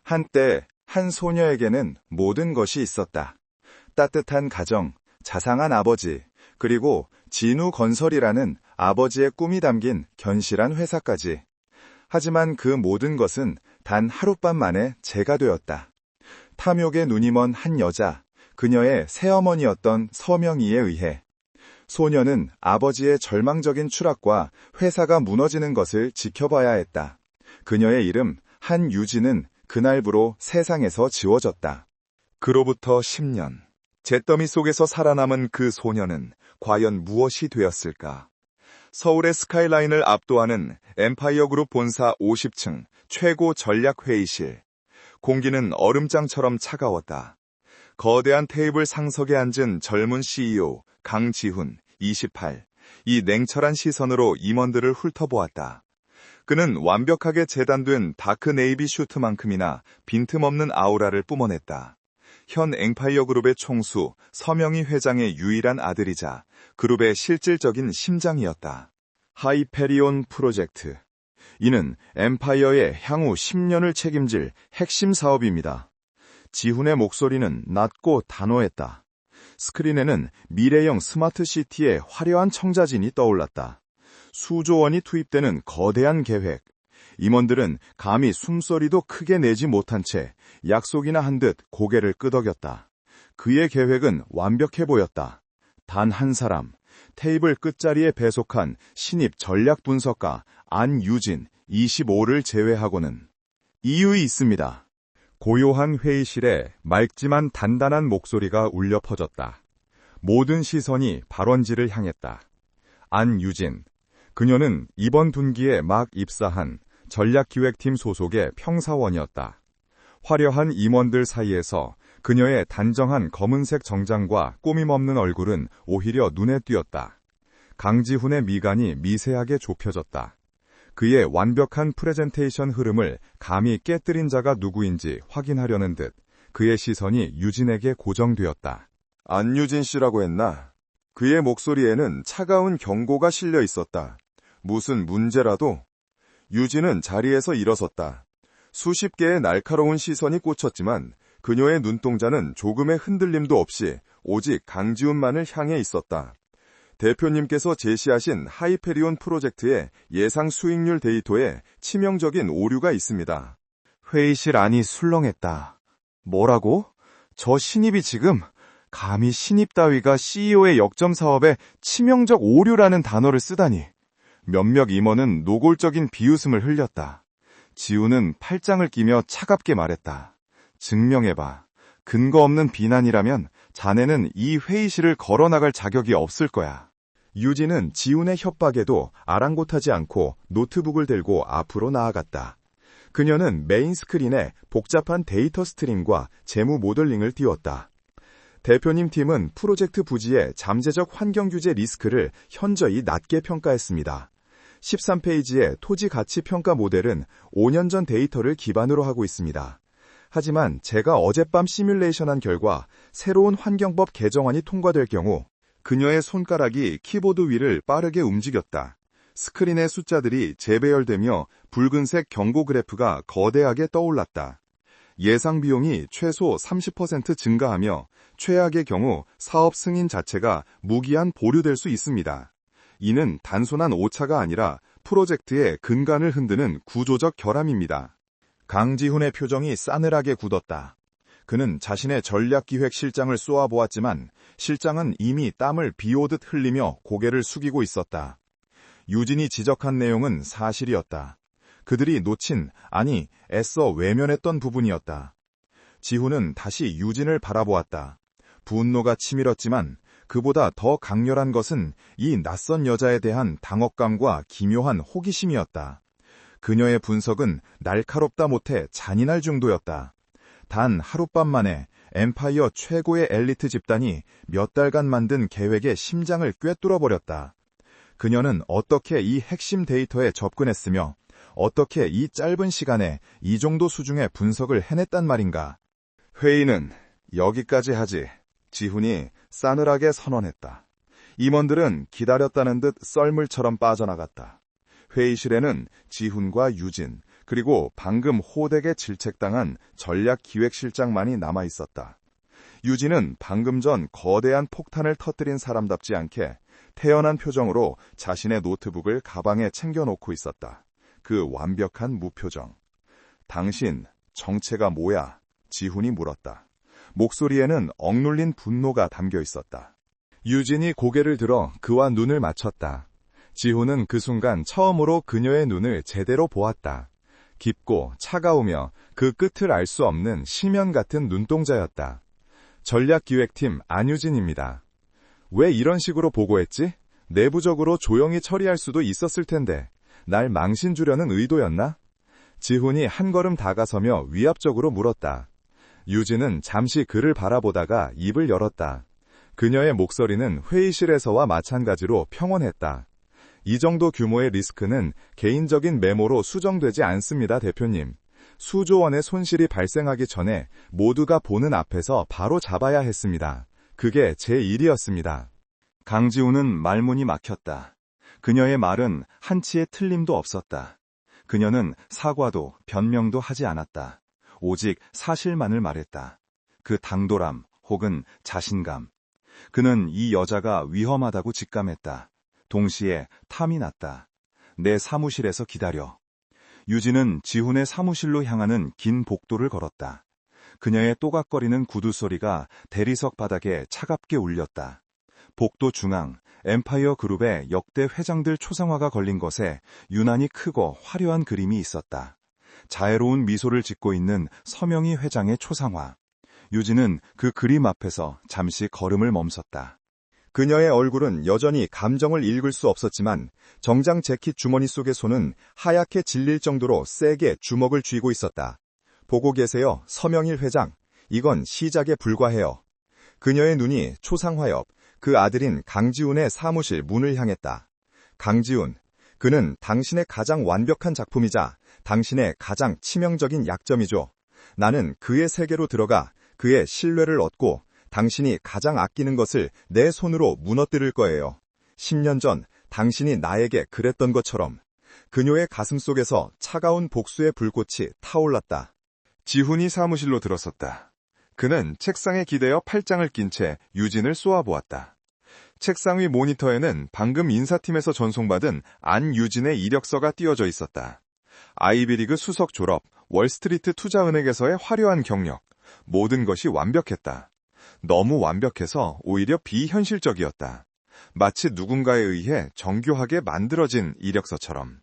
한때 한 소녀에게는 모든 것이 있었다. 따뜻한 가정, 자상한 아버지, 그리고 진우건설이라는 아버지의 꿈이 담긴 견실한 회사까지. 하지만 그 모든 것은 단 하룻밤 만에 재가 되었다. 탐욕에 눈이 먼 한 여자, 그녀의 새어머니였던 서명희에 의해. 소녀는 아버지의 절망적인 추락과 회사가 무너지는 것을 지켜봐야 했다. 그녀의 이름 한유진은 그날부로 세상에서 지워졌다. 그로부터 10년. 잿더미 속에서 살아남은 그 소녀는 과연 무엇이 되었을까? 서울의 스카이라인을 압도하는 엠파이어 그룹 본사 50층 최고 전략 회의실. 공기는 얼음장처럼 차가웠다. 거대한 테이블 상석에 앉은 젊은 CEO 강지훈 28. 이 냉철한 시선으로 임원들을 훑어보았다. 그는 완벽하게 재단된 다크 네이비 슈트만큼이나 빈틈없는 아우라를 뿜어냈다. 현 엠파이어 그룹의 총수 서명희 회장의 유일한 아들이자 그룹의 실질적인 심장이었다. 하이페리온 프로젝트. 이는 엠파이어의 향후 10년을 책임질 핵심 사업입니다. 지훈의 목소리는 낮고 단호했다. 스크린에는 미래형 스마트시티의 화려한 청자진이 떠올랐다. 수조 원이 투입되는 거대한 계획. 임원들은 감히 숨소리도 크게 내지 못한 채 약속이나 한 듯 고개를 끄덕였다. 그의 계획은 완벽해 보였다. 단 한 사람, 테이블 끝자리에 배속한 신입 전략 분석가 안유진 25를 제외하고는. 이유이 있습니다. 고요한 회의실에 맑지만 단단한 목소리가 울려 퍼졌다. 모든 시선이 발원지를 향했다. 안유진. 그녀는 이번 분기에 막 입사한 전략기획팀 소속의 평사원이었다. 화려한 임원들 사이에서 그녀의 단정한 검은색 정장과 꾸밈없는 얼굴은 오히려 눈에 띄었다. 강지훈의 미간이 미세하게 좁혀졌다. 그의 완벽한 프레젠테이션 흐름을 감히 깨뜨린 자가 누구인지 확인하려는 듯 그의 시선이 유진에게 고정되었다. 안유진 씨라고 했나? 그의 목소리에는 차가운 경고가 실려 있었다. 무슨 문제라도? 유진은 자리에서 일어섰다. 수십 개의 날카로운 시선이 꽂혔지만 그녀의 눈동자는 조금의 흔들림도 없이 오직 강지훈만을 향해 있었다. 대표님께서 제시하신 하이페리온 프로젝트의 예상 수익률 데이터에 치명적인 오류가 있습니다. 회의실 안이 술렁했다. 뭐라고? 저 신입이 지금 감히 신입 따위가 CEO의 역점 사업에 치명적 오류라는 단어를 쓰다니. 몇몇 임원은 노골적인 비웃음을 흘렸다. 지훈은 팔짱을 끼며 차갑게 말했다. 증명해봐. 근거 없는 비난이라면 자네는 이 회의실을 걸어나갈 자격이 없을 거야. 유진은 지훈의 협박에도 아랑곳하지 않고 노트북을 들고 앞으로 나아갔다. 그녀는 메인 스크린에 복잡한 데이터 스트림과 재무 모델링을 띄웠다. 대표님 팀은 프로젝트 부지의 잠재적 환경 규제 리스크를 현저히 낮게 평가했습니다. 13페이지의 토지 가치 평가 모델은 5년 전 데이터를 기반으로 하고 있습니다. 하지만 제가 어젯밤 시뮬레이션한 결과 새로운 환경법 개정안이 통과될 경우 그녀의 손가락이 키보드 위를 빠르게 움직였다. 스크린의 숫자들이 재배열되며 붉은색 경고 그래프가 거대하게 떠올랐다. 예상 비용이 최소 30% 증가하며 최악의 경우 사업 승인 자체가 무기한 보류될 수 있습니다. 이는 단순한 오차가 아니라 프로젝트의 근간을 흔드는 구조적 결함입니다. 강지훈의 표정이 싸늘하게 굳었다. 그는 자신의 전략기획실장을 쏘아보았지만 실장은 이미 땀을 비오듯 흘리며 고개를 숙이고 있었다. 유진이 지적한 내용은 사실이었다. 그들이 놓친, 아니 애써 외면했던 부분이었다. 지훈은 다시 유진을 바라보았다. 분노가 치밀었지만 그보다 더 강렬한 것은 이 낯선 여자에 대한 당혹감과 기묘한 호기심이었다. 그녀의 분석은 날카롭다 못해 잔인할 정도였다. 단 하룻밤 만에 엠파이어 최고의 엘리트 집단이 몇 달간 만든 계획의 심장을 꿰뚫어버렸다. 그녀는 어떻게 이 핵심 데이터에 접근했으며 어떻게 이 짧은 시간에 이 정도 수준의 분석을 해냈단 말인가. 회의는 여기까지 하지. 지훈이 싸늘하게 선언했다. 임원들은 기다렸다는 듯 썰물처럼 빠져나갔다. 회의실에는 지훈과 유진, 그리고 방금 호되게 질책당한 전략기획실장만이 남아있었다. 유진은 방금 전 거대한 폭탄을 터뜨린 사람답지 않게 태연한 표정으로 자신의 노트북을 가방에 챙겨놓고 있었다. 그 완벽한 무표정. 당신, 정체가 뭐야? 지훈이 물었다. 목소리에는 억눌린 분노가 담겨 있었다. 유진이 고개를 들어 그와 눈을 맞췄다. 지훈은 그 순간 처음으로 그녀의 눈을 제대로 보았다. 깊고 차가우며 그 끝을 알 수 없는 실면 같은 눈동자였다. 전략기획팀 안유진입니다. 왜 이런 식으로 보고했지? 내부적으로 조용히 처리할 수도 있었을 텐데 날 망신 주려는 의도였나? 지훈이 한 걸음 다가서며 위압적으로 물었다. 유진은 잠시 그를 바라보다가 입을 열었다. 그녀의 목소리는 회의실에서와 마찬가지로 평온했다. 이 정도 규모의 리스크는 개인적인 메모로 수정되지 않습니다, 대표님. 수조 원의 손실이 발생하기 전에 모두가 보는 앞에서 바로 잡아야 했습니다. 그게 제 일이었습니다. 강지훈은 말문이 막혔다. 그녀의 말은 한치의 틀림도 없었다. 그녀는 사과도 변명도 하지 않았다. 오직 사실만을 말했다. 그 당돌함 혹은 자신감. 그는 이 여자가 위험하다고 직감했다. 동시에 탐이 났다. 내 사무실에서 기다려. 유진은 지훈의 사무실로 향하는 긴 복도를 걸었다. 그녀의 또각거리는 구두 소리가 대리석 바닥에 차갑게 울렸다. 복도 중앙, 엠파이어 그룹의 역대 회장들 초상화가 걸린 것에 유난히 크고 화려한 그림이 있었다. 자애로운 미소를 짓고 있는 서명희 회장의 초상화. 유진은 그 그림 앞에서 잠시 걸음을 멈섰다. 그녀의 얼굴은 여전히 감정을 읽을 수 없었지만 정장 재킷 주머니 속의 손은 하얗게 질릴 정도로 세게 주먹을 쥐고 있었다. 보고 계세요, 서명일 회장. 이건 시작에 불과해요. 그녀의 눈이 초상화 옆 그 아들인 강지훈의 사무실 문을 향했다. 강지훈, 그는 당신의 가장 완벽한 작품이자 당신의 가장 치명적인 약점이죠. 나는 그의 세계로 들어가 그의 신뢰를 얻고 당신이 가장 아끼는 것을 내 손으로 무너뜨릴 거예요. 10년 전 당신이 나에게 그랬던 것처럼. 그녀의 가슴 속에서 차가운 복수의 불꽃이 타올랐다. 지훈이 사무실로 들어섰다. 그는 책상에 기대어 팔짱을 낀 채 유진을 쏘아보았다. 책상 위 모니터에는 방금 인사팀에서 전송받은 안유진의 이력서가 띄어져 있었다. 아이비리그 수석 졸업, 월스트리트 투자은행에서의 화려한 경력, 모든 것이 완벽했다. 너무 완벽해서 오히려 비현실적이었다. 마치 누군가에 의해 정교하게 만들어진 이력서처럼.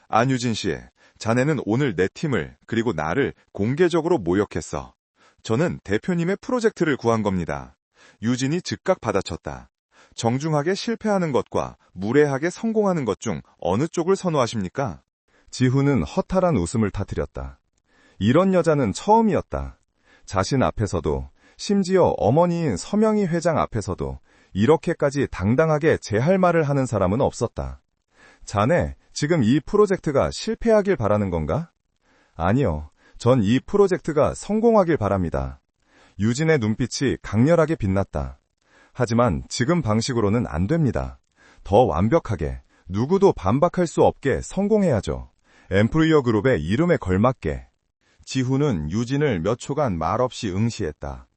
안유진 씨, 자네는 오늘 내 팀을 그리고 나를 공개적으로 모욕했어. 저는 대표님의 프로젝트를 구한 겁니다. 유진이 즉각 받아쳤다. 정중하게 실패하는 것과 무례하게 성공하는 것 중 어느 쪽을 선호하십니까? 지훈은 허탈한 웃음을 터뜨렸다. 이런 여자는 처음이었다. 자신 앞에서도, 심지어 어머니인 서명희 회장 앞에서도 이렇게까지 당당하게 제할 말을 하는 사람은 없었다. 자네, 지금 이 프로젝트가 실패하길 바라는 건가? 아니요, 전 이 프로젝트가 성공하길 바랍니다. 유진의 눈빛이 강렬하게 빛났다. 하지만 지금 방식으로는 안 됩니다. 더 완벽하게, 누구도 반박할 수 없게 성공해야죠. 엠프리어 그룹의 이름에 걸맞게. 지훈은 유진을 몇 초간 말없이 응시했다.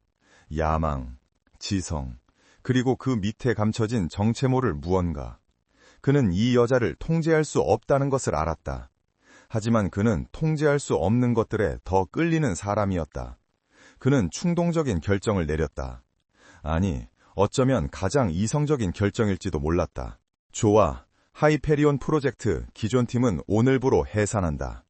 야망, 지성, 그리고 그 밑에 감춰진 정체 모를 무언가. 그는 이 여자를 통제할 수 없다는 것을 알았다. 하지만 그는 통제할 수 없는 것들에 더 끌리는 사람이었다. 그는 충동적인 결정을 내렸다. 아니, 어쩌면 가장 이성적인 결정일지도 몰랐다. 좋아, 하이페리온 프로젝트 기존 팀은 오늘부로 해산한다.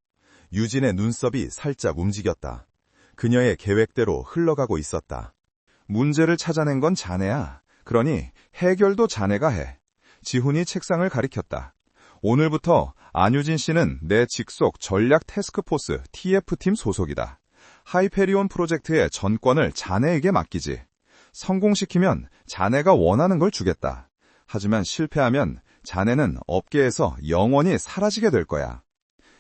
유진의 눈썹이 살짝 움직였다. 그녀의 계획대로 흘러가고 있었다. 문제를 찾아낸 건 자네야. 그러니 해결도 자네가 해. 지훈이 책상을 가리켰다. 오늘부터 안유진 씨는 내 직속 전략 태스크포스 TF팀 소속이다. 하이페리온 프로젝트의 전권을 자네에게 맡기지. 성공시키면 자네가 원하는 걸 주겠다. 하지만 실패하면 자네는 업계에서 영원히 사라지게 될 거야.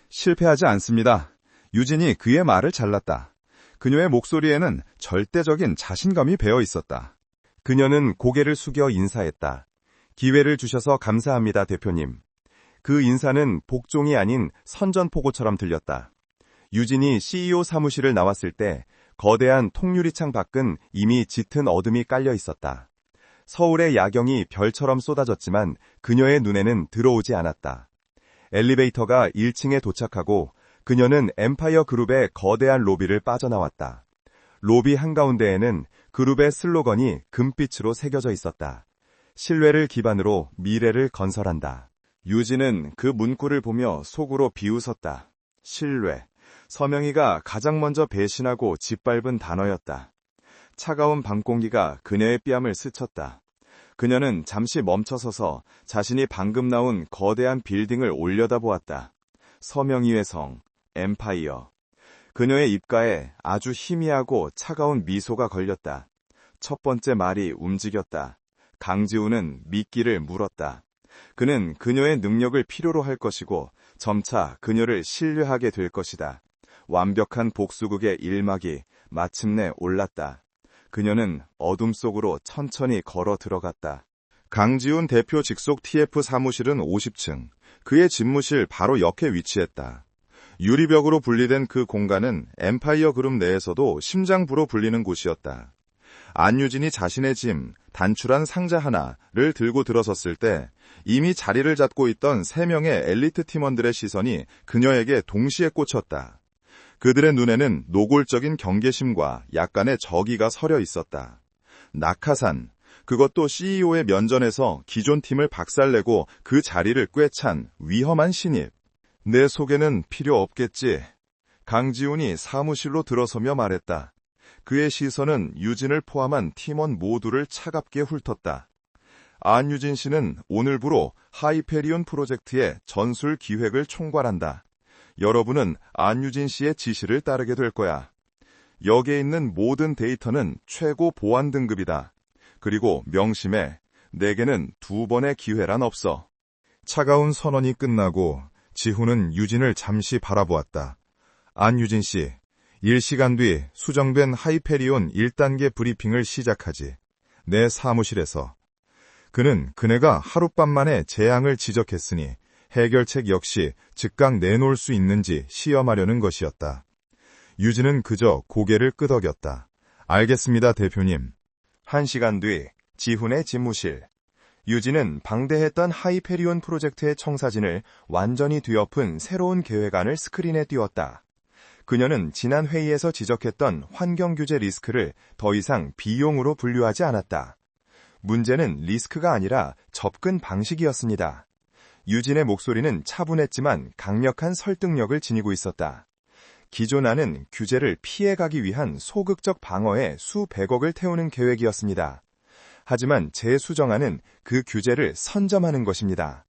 실패하지 않습니다. 유진이 그의 말을 잘랐다. 그녀의 목소리에는 절대적인 자신감이 배어 있었다. 그녀는 고개를 숙여 인사했다. 기회를 주셔서 감사합니다, 대표님. 그 인사는 복종이 아닌 선전포고처럼 들렸다. 유진이 CEO 사무실을 나왔을 때 거대한 통유리창 밖은 이미 짙은 어둠이 깔려 있었다. 서울의 야경이 별처럼 쏟아졌지만 그녀의 눈에는 들어오지 않았다. 엘리베이터가 1층에 도착하고 그녀는 엠파이어 그룹의 거대한 로비를 빠져나왔다. 로비 한가운데에는 그룹의 슬로건이 금빛으로 새겨져 있었다. 신뢰를 기반으로 미래를 건설한다. 유진은 그 문구를 보며 속으로 비웃었다. 신뢰. 서명희가 가장 먼저 배신하고 짓밟은 단어였다. 차가운 밤공기가 그녀의 뺨을 스쳤다. 그녀는 잠시 멈춰서서 자신이 방금 나온 거대한 빌딩을 올려다보았다. 서명희의 성, 엠파이어. 그녀의 입가에 아주 희미하고 차가운 미소가 걸렸다. 첫 번째 말이 움직였다. 강지우는 미끼를 물었다. 그는 그녀의 능력을 필요로 할 것이고 점차 그녀를 신뢰하게 될 것이다. 완벽한 복수극의 일막이 마침내 올랐다. 그녀는 어둠 속으로 천천히 걸어 들어갔다. 강지훈 대표 직속 TF 사무실은 50층, 그의 집무실 바로 옆에 위치했다. 유리벽으로 분리된 그 공간은 엠파이어 그룹 내에서도 심장부로 불리는 곳이었다. 안유진이 자신의 짐, 단출한 상자 하나를 들고 들어섰을 때 이미 자리를 잡고 있던 3명의 엘리트 팀원들의 시선이 그녀에게 동시에 꽂혔다. 그들의 눈에는 노골적인 경계심과 약간의 저기가 서려 있었다. 낙하산, 그것도 CEO의 면전에서 기존 팀을 박살내고 그 자리를 꿰찬 위험한 신입. 내 소개는 필요 없겠지. 강지훈이 사무실로 들어서며 말했다. 그의 시선은 유진을 포함한 팀원 모두를 차갑게 훑었다. 안유진 씨는 오늘부로 하이페리온 프로젝트의 전술 기획을 총괄한다. 여러분은 안유진 씨의 지시를 따르게 될 거야. 여기에 있는 모든 데이터는 최고 보안 등급이다. 그리고 명심해, 내게는 2번의 기회란 없어. 차가운 선언이 끝나고 지훈은 유진을 잠시 바라보았다. 안유진 씨, 1시간 뒤 수정된 하이페리온 1단계 브리핑을 시작하지. 내 사무실에서. 그는 그네가 하룻밤 만에 재앙을 지적했으니 해결책 역시 즉각 내놓을 수 있는지 시험하려는 것이었다. 유진은 그저 고개를 끄덕였다. 알겠습니다, 대표님. 1시간 뒤 지훈의 집무실. 유진은 방대했던 하이페리온 프로젝트의 청사진을 완전히 뒤엎은 새로운 계획안을 스크린에 띄웠다. 그녀는 지난 회의에서 지적했던 환경규제 리스크를 더 이상 비용으로 분류하지 않았다. 문제는 리스크가 아니라 접근 방식이었습니다. 유진의 목소리는 차분했지만 강력한 설득력을 지니고 있었다. 기존안은 규제를 피해가기 위한 소극적 방어에 수백억을 태우는 계획이었습니다. 하지만 재수정안은 그 규제를 선점하는 것입니다.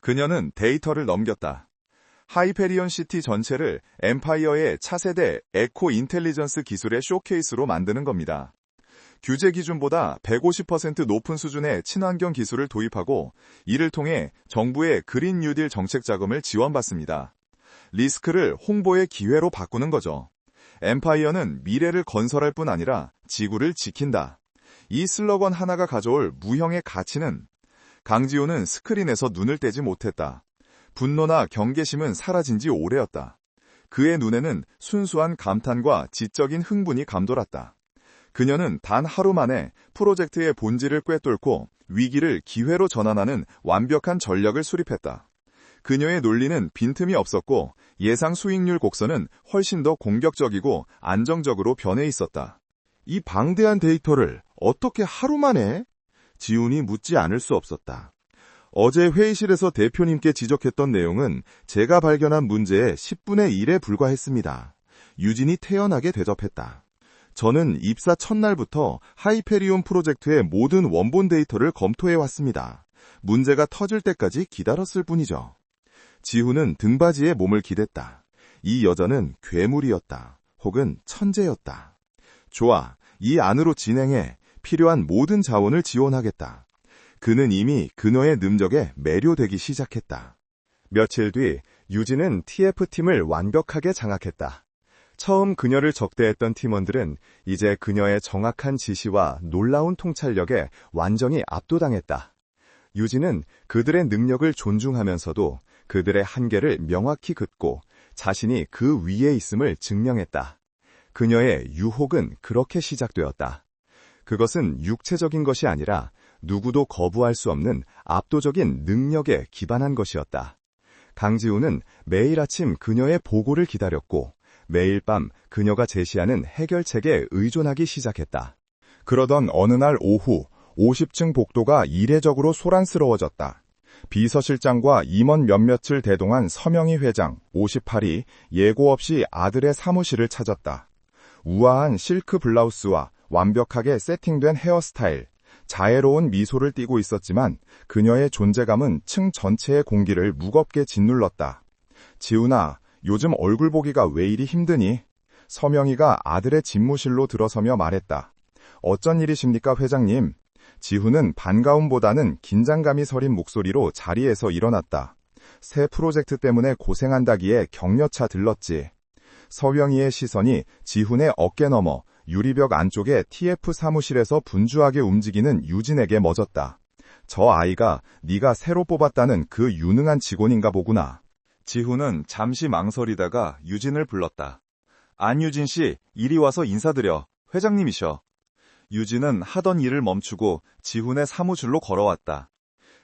그녀는 데이터를 넘겼다. 하이페리온 시티 전체를 엠파이어의 차세대 에코 인텔리전스 기술의 쇼케이스로 만드는 겁니다. 규제 기준보다 150% 높은 수준의 친환경 기술을 도입하고 이를 통해 정부의 그린 뉴딜 정책 자금을 지원받습니다. 리스크를 홍보의 기회로 바꾸는 거죠. 엠파이어는 미래를 건설할 뿐 아니라 지구를 지킨다. 이 슬로건 하나가 가져올 무형의 가치는. 강지호는 스크린에서 눈을 떼지 못했다. 분노나 경계심은 사라진 지 오래였다. 그의 눈에는 순수한 감탄과 지적인 흥분이 감돌았다. 그녀는 단 하루 만에 프로젝트의 본질을 꿰뚫고 위기를 기회로 전환하는 완벽한 전략을 수립했다. 그녀의 논리는 빈틈이 없었고 예상 수익률 곡선은 훨씬 더 공격적이고 안정적으로 변해 있었다. 이 방대한 데이터를 어떻게 하루 만에? 지훈이 묻지 않을 수 없었다. 어제 회의실에서 대표님께 지적했던 내용은 제가 발견한 문제의 10분의 1에 불과했습니다. 유진이 태연하게 대접했다. 저는 입사 첫날부터 하이페리온 프로젝트의 모든 원본 데이터를 검토해왔습니다. 문제가 터질 때까지 기다렸을 뿐이죠. 지훈은 등받이에 몸을 기댔다. 이 여자는 괴물이었다. 혹은 천재였다. 좋아, 이 안으로 진행해. 필요한 모든 자원을 지원하겠다. 그는 이미 그녀의 능력에 매료되기 시작했다. 며칠 뒤 유진은 TF팀을 완벽하게 장악했다. 처음 그녀를 적대했던 팀원들은 이제 그녀의 정확한 지시와 놀라운 통찰력에 완전히 압도당했다. 유진은 그들의 능력을 존중하면서도 그들의 한계를 명확히 긋고 자신이 그 위에 있음을 증명했다. 그녀의 유혹은 그렇게 시작되었다. 그것은 육체적인 것이 아니라 누구도 거부할 수 없는 압도적인 능력에 기반한 것이었다. 강지우는 매일 아침 그녀의 보고를 기다렸고 매일 밤 그녀가 제시하는 해결책에 의존하기 시작했다. 그러던 어느 날 오후 50층 복도가 이례적으로 소란스러워졌다. 비서실장과 임원 몇몇을 대동한 서명희 회장 58이 예고 없이 아들의 사무실을 찾았다. 우아한 실크 블라우스와 완벽하게 세팅된 헤어스타일, 자애로운 미소를 띠고 있었지만 그녀의 존재감은 층 전체의 공기를 무겁게 짓눌렀다. 지훈아, 요즘 얼굴 보기가 왜 이리 힘드니? 서명희가 아들의 집무실로 들어서며 말했다. 어쩐 일이십니까, 회장님? 지훈은 반가움보다는 긴장감이 서린 목소리로 자리에서 일어났다. 새 프로젝트 때문에 고생한다기에 격려차 들렀지. 서명희의 시선이 지훈의 어깨 너머 유리벽 안쪽에 TF 사무실에서 분주하게 움직이는 유진에게 멎었다. 저 아이가 네가 새로 뽑았다는 그 유능한 직원인가 보구나. 지훈은 잠시 망설이다가 유진을 불렀다. 안유진 씨, 이리 와서 인사드려. 회장님이셔. 유진은 하던 일을 멈추고 지훈의 사무실로 걸어왔다.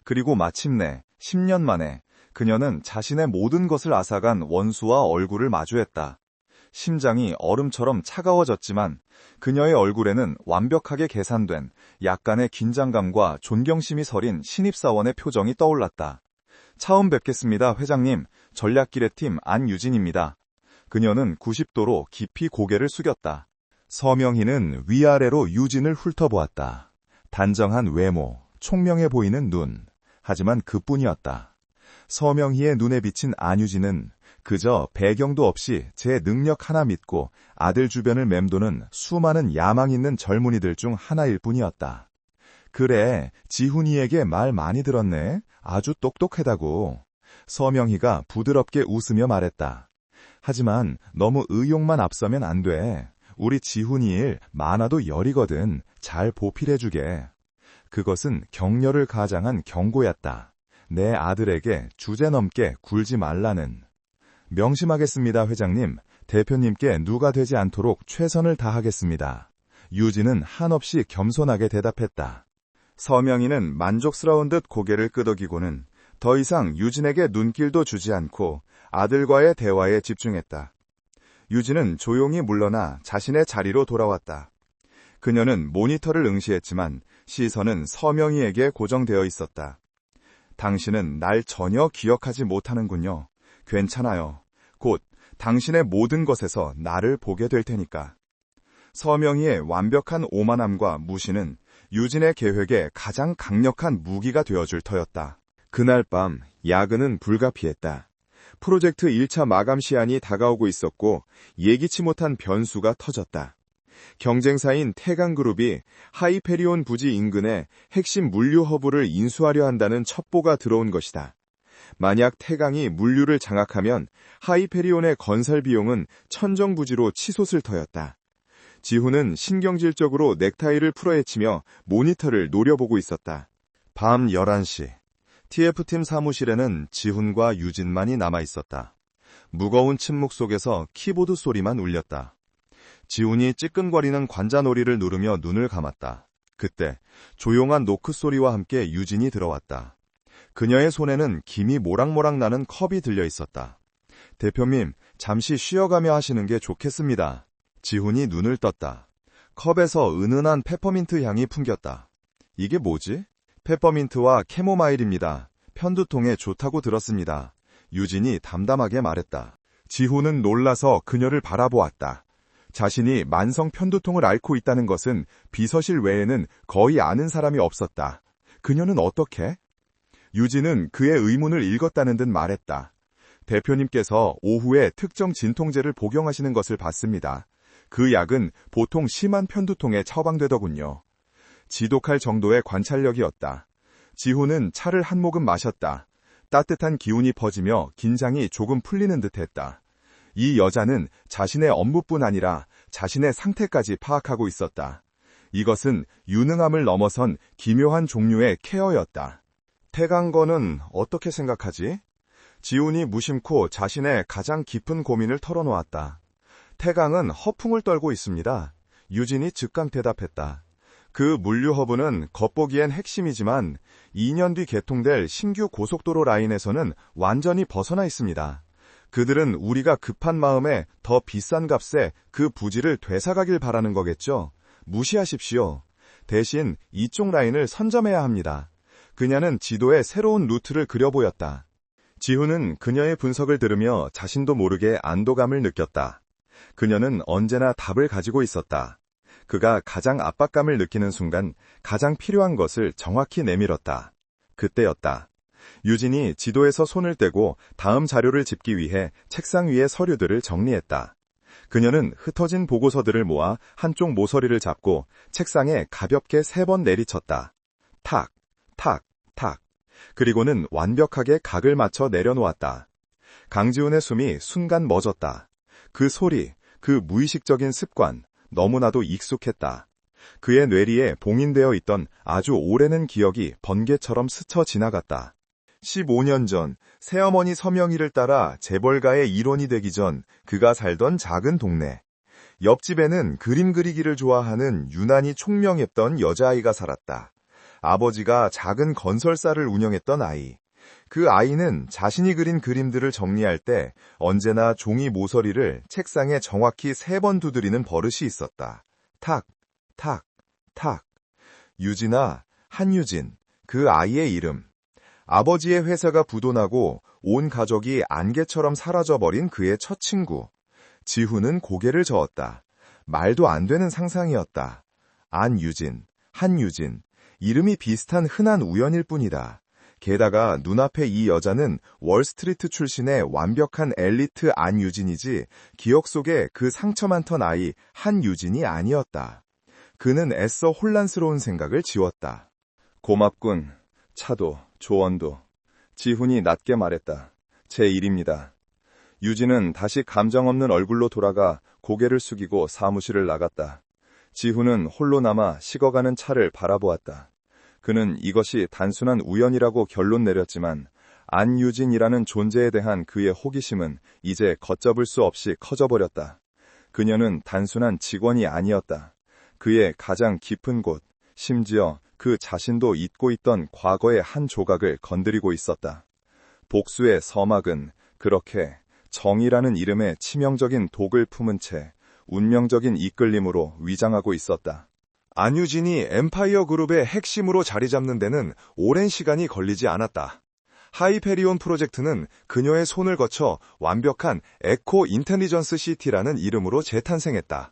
그리고 마침내 10년 만에 그녀는 자신의 모든 것을 앗아간 원수와 얼굴을 마주했다. 심장이 얼음처럼 차가워졌지만 그녀의 얼굴에는 완벽하게 계산된 약간의 긴장감과 존경심이 서린 신입사원의 표정이 떠올랐다. 처음 뵙겠습니다, 회장님. 전략기획팀 안유진입니다. 그녀는 90도로 깊이 고개를 숙였다. 서명희는 위아래로 유진을 훑어보았다. 단정한 외모, 총명해 보이는 눈. 하지만 그뿐이었다. 서명희의 눈에 비친 안유진은 그저 배경도 없이 제 능력 하나 믿고 아들 주변을 맴도는 수많은 야망 있는 젊은이들 중 하나일 뿐이었다. 그래, 지훈이에게 말 많이 들었네. 아주 똑똑하다고. 서명희가 부드럽게 웃으며 말했다. 하지만 너무 의욕만 앞서면 안 돼. 우리 지훈이 일 많아도 열이거든. 잘 보필해주게. 그것은 격려를 가장한 경고였다. 내 아들에게 주제넘게 굴지 말라는. 명심하겠습니다, 회장님. 대표님께 누가 되지 않도록 최선을 다하겠습니다. 유진은 한없이 겸손하게 대답했다. 서명희는 만족스러운 듯 고개를 끄덕이고는 더 이상 유진에게 눈길도 주지 않고 아들과의 대화에 집중했다. 유진은 조용히 물러나 자신의 자리로 돌아왔다. 그녀는 모니터를 응시했지만 시선은 서명희에게 고정되어 있었다. 당신은 날 전혀 기억하지 못하는군요. 괜찮아요. 곧 당신의 모든 것에서 나를 보게 될 테니까. 서명희의 완벽한 오만함과 무시는 유진의 계획에 가장 강력한 무기가 되어줄 터였다. 그날 밤 야근은 불가피했다. 프로젝트 1차 마감 시한이 다가오고 있었고 예기치 못한 변수가 터졌다. 경쟁사인 태강그룹이 하이페리온 부지 인근에 핵심 물류 허브를 인수하려 한다는 첩보가 들어온 것이다. 만약 태강이 물류를 장악하면 하이페리온의 건설 비용은 천정부지로 치솟을 터였다. 지훈은 신경질적으로 넥타이를 풀어헤치며 모니터를 노려보고 있었다. 밤 11시. TF팀 사무실에는 지훈과 유진만이 남아있었다. 무거운 침묵 속에서 키보드 소리만 울렸다. 지훈이 찌끈거리는 관자놀이를 누르며 눈을 감았다. 그때 조용한 노크 소리와 함께 유진이 들어왔다. 그녀의 손에는 김이 모락모락 나는 컵이 들려 있었다. 대표님, 잠시 쉬어가며 하시는 게 좋겠습니다. 지훈이 눈을 떴다. 컵에서 은은한 페퍼민트 향이 풍겼다. 이게 뭐지? 페퍼민트와 캐모마일입니다. 편두통에 좋다고 들었습니다. 유진이 담담하게 말했다. 지훈은 놀라서 그녀를 바라보았다. 자신이 만성 편두통을 앓고 있다는 것은 비서실 외에는 거의 아는 사람이 없었다. 그녀는 어떻게? 유진은 그의 의문을 읽었다는 듯 말했다. 대표님께서 오후에 특정 진통제를 복용하시는 것을 봤습니다. 그 약은 보통 심한 편두통에 처방되더군요. 지독할 정도의 관찰력이었다. 지훈은 차를 한 모금 마셨다. 따뜻한 기운이 퍼지며 긴장이 조금 풀리는 듯했다. 이 여자는 자신의 업무뿐 아니라 자신의 상태까지 파악하고 있었다. 이것은 유능함을 넘어선 기묘한 종류의 케어였다. 태강건은 어떻게 생각하지? 지훈이 무심코 자신의 가장 깊은 고민을 털어놓았다. 태강은 허풍을 떨고 있습니다. 유진이 즉각 대답했다. 그 물류허브는 겉보기엔 핵심이지만 2년 뒤 개통될 신규 고속도로 라인에서는 완전히 벗어나 있습니다. 그들은 우리가 급한 마음에 더 비싼 값에 그 부지를 되사가길 바라는 거겠죠. 무시하십시오. 대신 이쪽 라인을 선점해야 합니다. 그녀는 지도에 새로운 루트를 그려 보였다. 지훈은 그녀의 분석을 들으며 자신도 모르게 안도감을 느꼈다. 그녀는 언제나 답을 가지고 있었다. 그가 가장 압박감을 느끼는 순간 가장 필요한 것을 정확히 내밀었다. 그때였다. 유진이 지도에서 손을 떼고 다음 자료를 짚기 위해 책상 위의 서류들을 정리했다. 그녀는 흩어진 보고서들을 모아 한쪽 모서리를 잡고 책상에 가볍게 3번 내리쳤다. 탁, 탁, 탁. 그리고는 완벽하게 각을 맞춰 내려놓았다. 강지훈의 숨이 순간 멎었다. 그 소리, 그 무의식적인 습관, 너무나도 익숙했다. 그의 뇌리에 봉인되어 있던 아주 오래된 기억이 번개처럼 스쳐 지나갔다. 15년 전 새어머니 서명희를 따라 재벌가의 일원이 되기 전 그가 살던 작은 동네. 옆집에는 그림 그리기를 좋아하는 유난히 총명했던 여자아이가 살았다. 아버지가 작은 건설사를 운영했던 아이. 그 아이는 자신이 그린 그림들을 정리할 때 언제나 종이 모서리를 책상에 정확히 3번 두드리는 버릇이 있었다. 탁, 탁, 탁. 유진아, 한유진, 그 아이의 이름. 아버지의 회사가 부도나고 온 가족이 안개처럼 사라져버린 그의 첫 친구. 지훈은 고개를 저었다. 말도 안 되는 상상이었다. 안유진, 한유진. 이름이 비슷한 흔한 우연일 뿐이다. 게다가 눈앞의 이 여자는 월스트리트 출신의 완벽한 엘리트 안유진이지 기억 속에 그 상처 많던 아이 한유진이 아니었다. 그는 애써 혼란스러운 생각을 지웠다. 고맙군. 차도, 조언도. 지훈이 낮게 말했다. 제 일입니다. 유진은 다시 감정 없는 얼굴로 돌아가 고개를 숙이고 사무실을 나갔다. 지훈은 홀로 남아 식어가는 차를 바라보았다. 그는 이것이 단순한 우연이라고 결론 내렸지만 안유진이라는 존재에 대한 그의 호기심은 이제 걷잡을 수 없이 커져버렸다. 그녀는 단순한 직원이 아니었다. 그의 가장 깊은 곳, 심지어 그 자신도 잊고 있던 과거의 한 조각을 건드리고 있었다. 복수의 서막은 그렇게 정의라는 이름의 치명적인 독을 품은 채 운명적인 이끌림으로 위장하고 있었다. 안유진이 엠파이어 그룹의 핵심으로 자리 잡는 데는 오랜 시간이 걸리지 않았다. 하이페리온 프로젝트는 그녀의 손을 거쳐 완벽한 에코 인텔리전스 시티라는 이름으로 재탄생했다.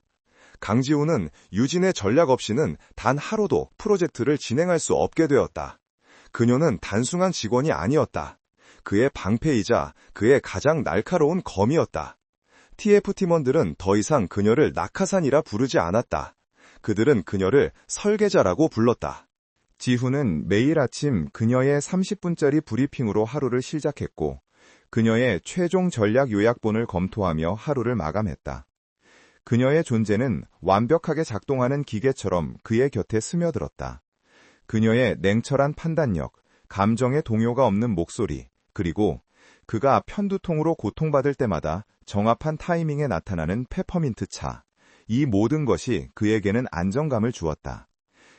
강지훈은 유진의 전략 없이는 단 하루도 프로젝트를 진행할 수 없게 되었다. 그녀는 단순한 직원이 아니었다. 그의 방패이자 그의 가장 날카로운 검이었다. TF 팀원들은 더 이상 그녀를 낙하산이라 부르지 않았다. 그들은 그녀를 설계자라고 불렀다. 지훈은 매일 아침 그녀의 30분짜리 브리핑으로 하루를 시작했고 그녀의 최종 전략 요약본을 검토하며 하루를 마감했다. 그녀의 존재는 완벽하게 작동하는 기계처럼 그의 곁에 스며들었다. 그녀의 냉철한 판단력, 감정의 동요가 없는 목소리, 그리고 그가 편두통으로 고통받을 때마다 정확한 타이밍에 나타나는 페퍼민트 차. 이 모든 것이 그에게는 안정감을 주었다.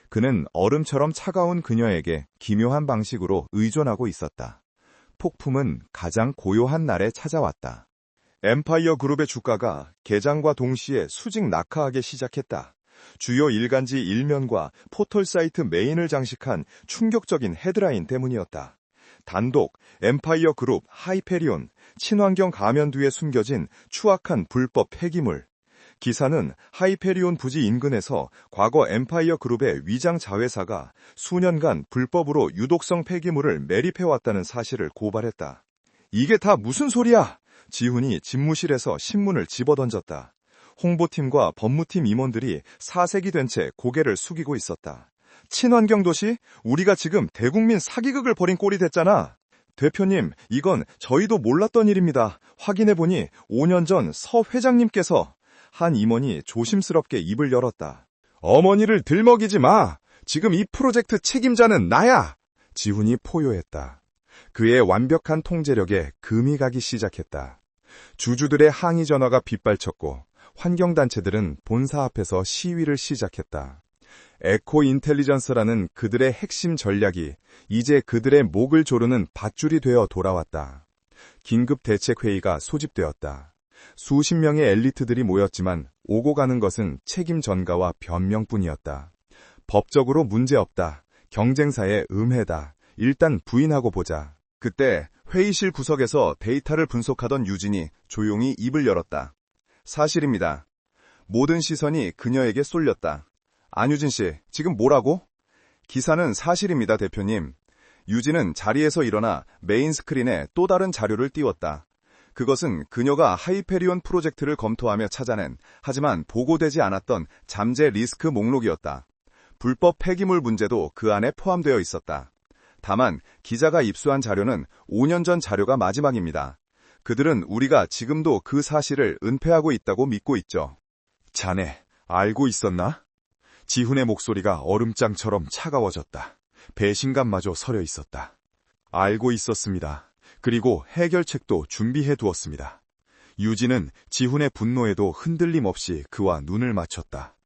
그는 얼음처럼 차가운 그녀에게 기묘한 방식으로 의존하고 있었다. 폭풍은 가장 고요한 날에 찾아왔다. 엠파이어 그룹의 주가가 개장과 동시에 수직 낙하하기 시작했다. 주요 일간지 일면과 포털 사이트 메인을 장식한 충격적인 헤드라인 때문이었다. 단독, 엠파이어 그룹, 하이페리온, 친환경 가면 뒤에 숨겨진 추악한 불법 폐기물. 기사는 하이페리온 부지 인근에서 과거 엠파이어 그룹의 위장 자회사가 수년간 불법으로 유독성 폐기물을 매립해왔다는 사실을 고발했다. 이게 다 무슨 소리야? 지훈이 집무실에서 신문을 집어던졌다. 홍보팀과 법무팀 임원들이 사색이 된 채 고개를 숙이고 있었다. 친환경 도시? 우리가 지금 대국민 사기극을 벌인 꼴이 됐잖아. 대표님, 이건 저희도 몰랐던 일입니다. 확인해보니 5년 전 서 회장님께서... 한 임원이 조심스럽게 입을 열었다. 어머니를 들먹이지 마. 지금 이 프로젝트 책임자는 나야. 지훈이 포효했다. 그의 완벽한 통제력에 금이 가기 시작했다. 주주들의 항의 전화가 빗발쳤고 환경단체들은 본사 앞에서 시위를 시작했다. 에코 인텔리전스라는 그들의 핵심 전략이 이제 그들의 목을 조르는 밧줄이 되어 돌아왔다. 긴급 대책회의가 소집되었다. 수십 명의 엘리트들이 모였지만 오고 가는 것은 책임 전가와 변명뿐이었다. 법적으로 문제없다. 경쟁사의 음해다. 일단 부인하고 보자. 그때 회의실 구석에서 데이터를 분석하던 유진이 조용히 입을 열었다. 사실입니다. 모든 시선이 그녀에게 쏠렸다. 안유진 씨, 지금 뭐라고? 기사는 사실입니다, 대표님. 유진은 자리에서 일어나 메인 스크린에 또 다른 자료를 띄웠다. 그것은 그녀가 하이페리온 프로젝트를 검토하며 찾아낸, 하지만 보고되지 않았던 잠재 리스크 목록이었다. 불법 폐기물 문제도 그 안에 포함되어 있었다. 다만 기자가 입수한 자료는 5년 전 자료가 마지막입니다. 그들은 우리가 지금도 그 사실을 은폐하고 있다고 믿고 있죠. 자네, 알고 있었나? 지훈의 목소리가 얼음장처럼 차가워졌다. 배신감마저 서려 있었다. 알고 있었습니다. 그리고 해결책도 준비해 두었습니다. 유진은 지훈의 분노에도 흔들림 없이 그와 눈을 맞췄다.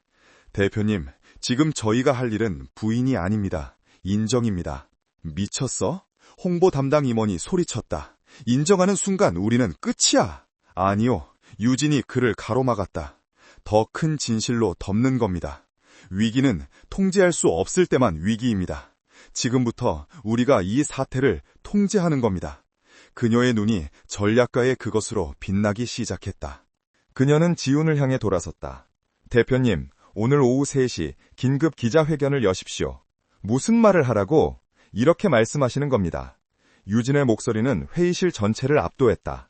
대표님, 지금 저희가 할 일은 부인이 아닙니다. 인정입니다. 미쳤어? 홍보 담당 임원이 소리쳤다. 인정하는 순간 우리는 끝이야. 아니요, 유진이 그를 가로막았다. 더 큰 진실로 덮는 겁니다. 위기는 통제할 수 없을 때만 위기입니다. 지금부터 우리가 이 사태를 통제하는 겁니다. 그녀의 눈이 전략가의 그것으로 빛나기 시작했다. 그녀는 지훈을 향해 돌아섰다. 대표님, 오늘 오후 3시 긴급 기자회견을 여십시오. 무슨 말을 하라고? 이렇게 말씀하시는 겁니다. 유진의 목소리는 회의실 전체를 압도했다.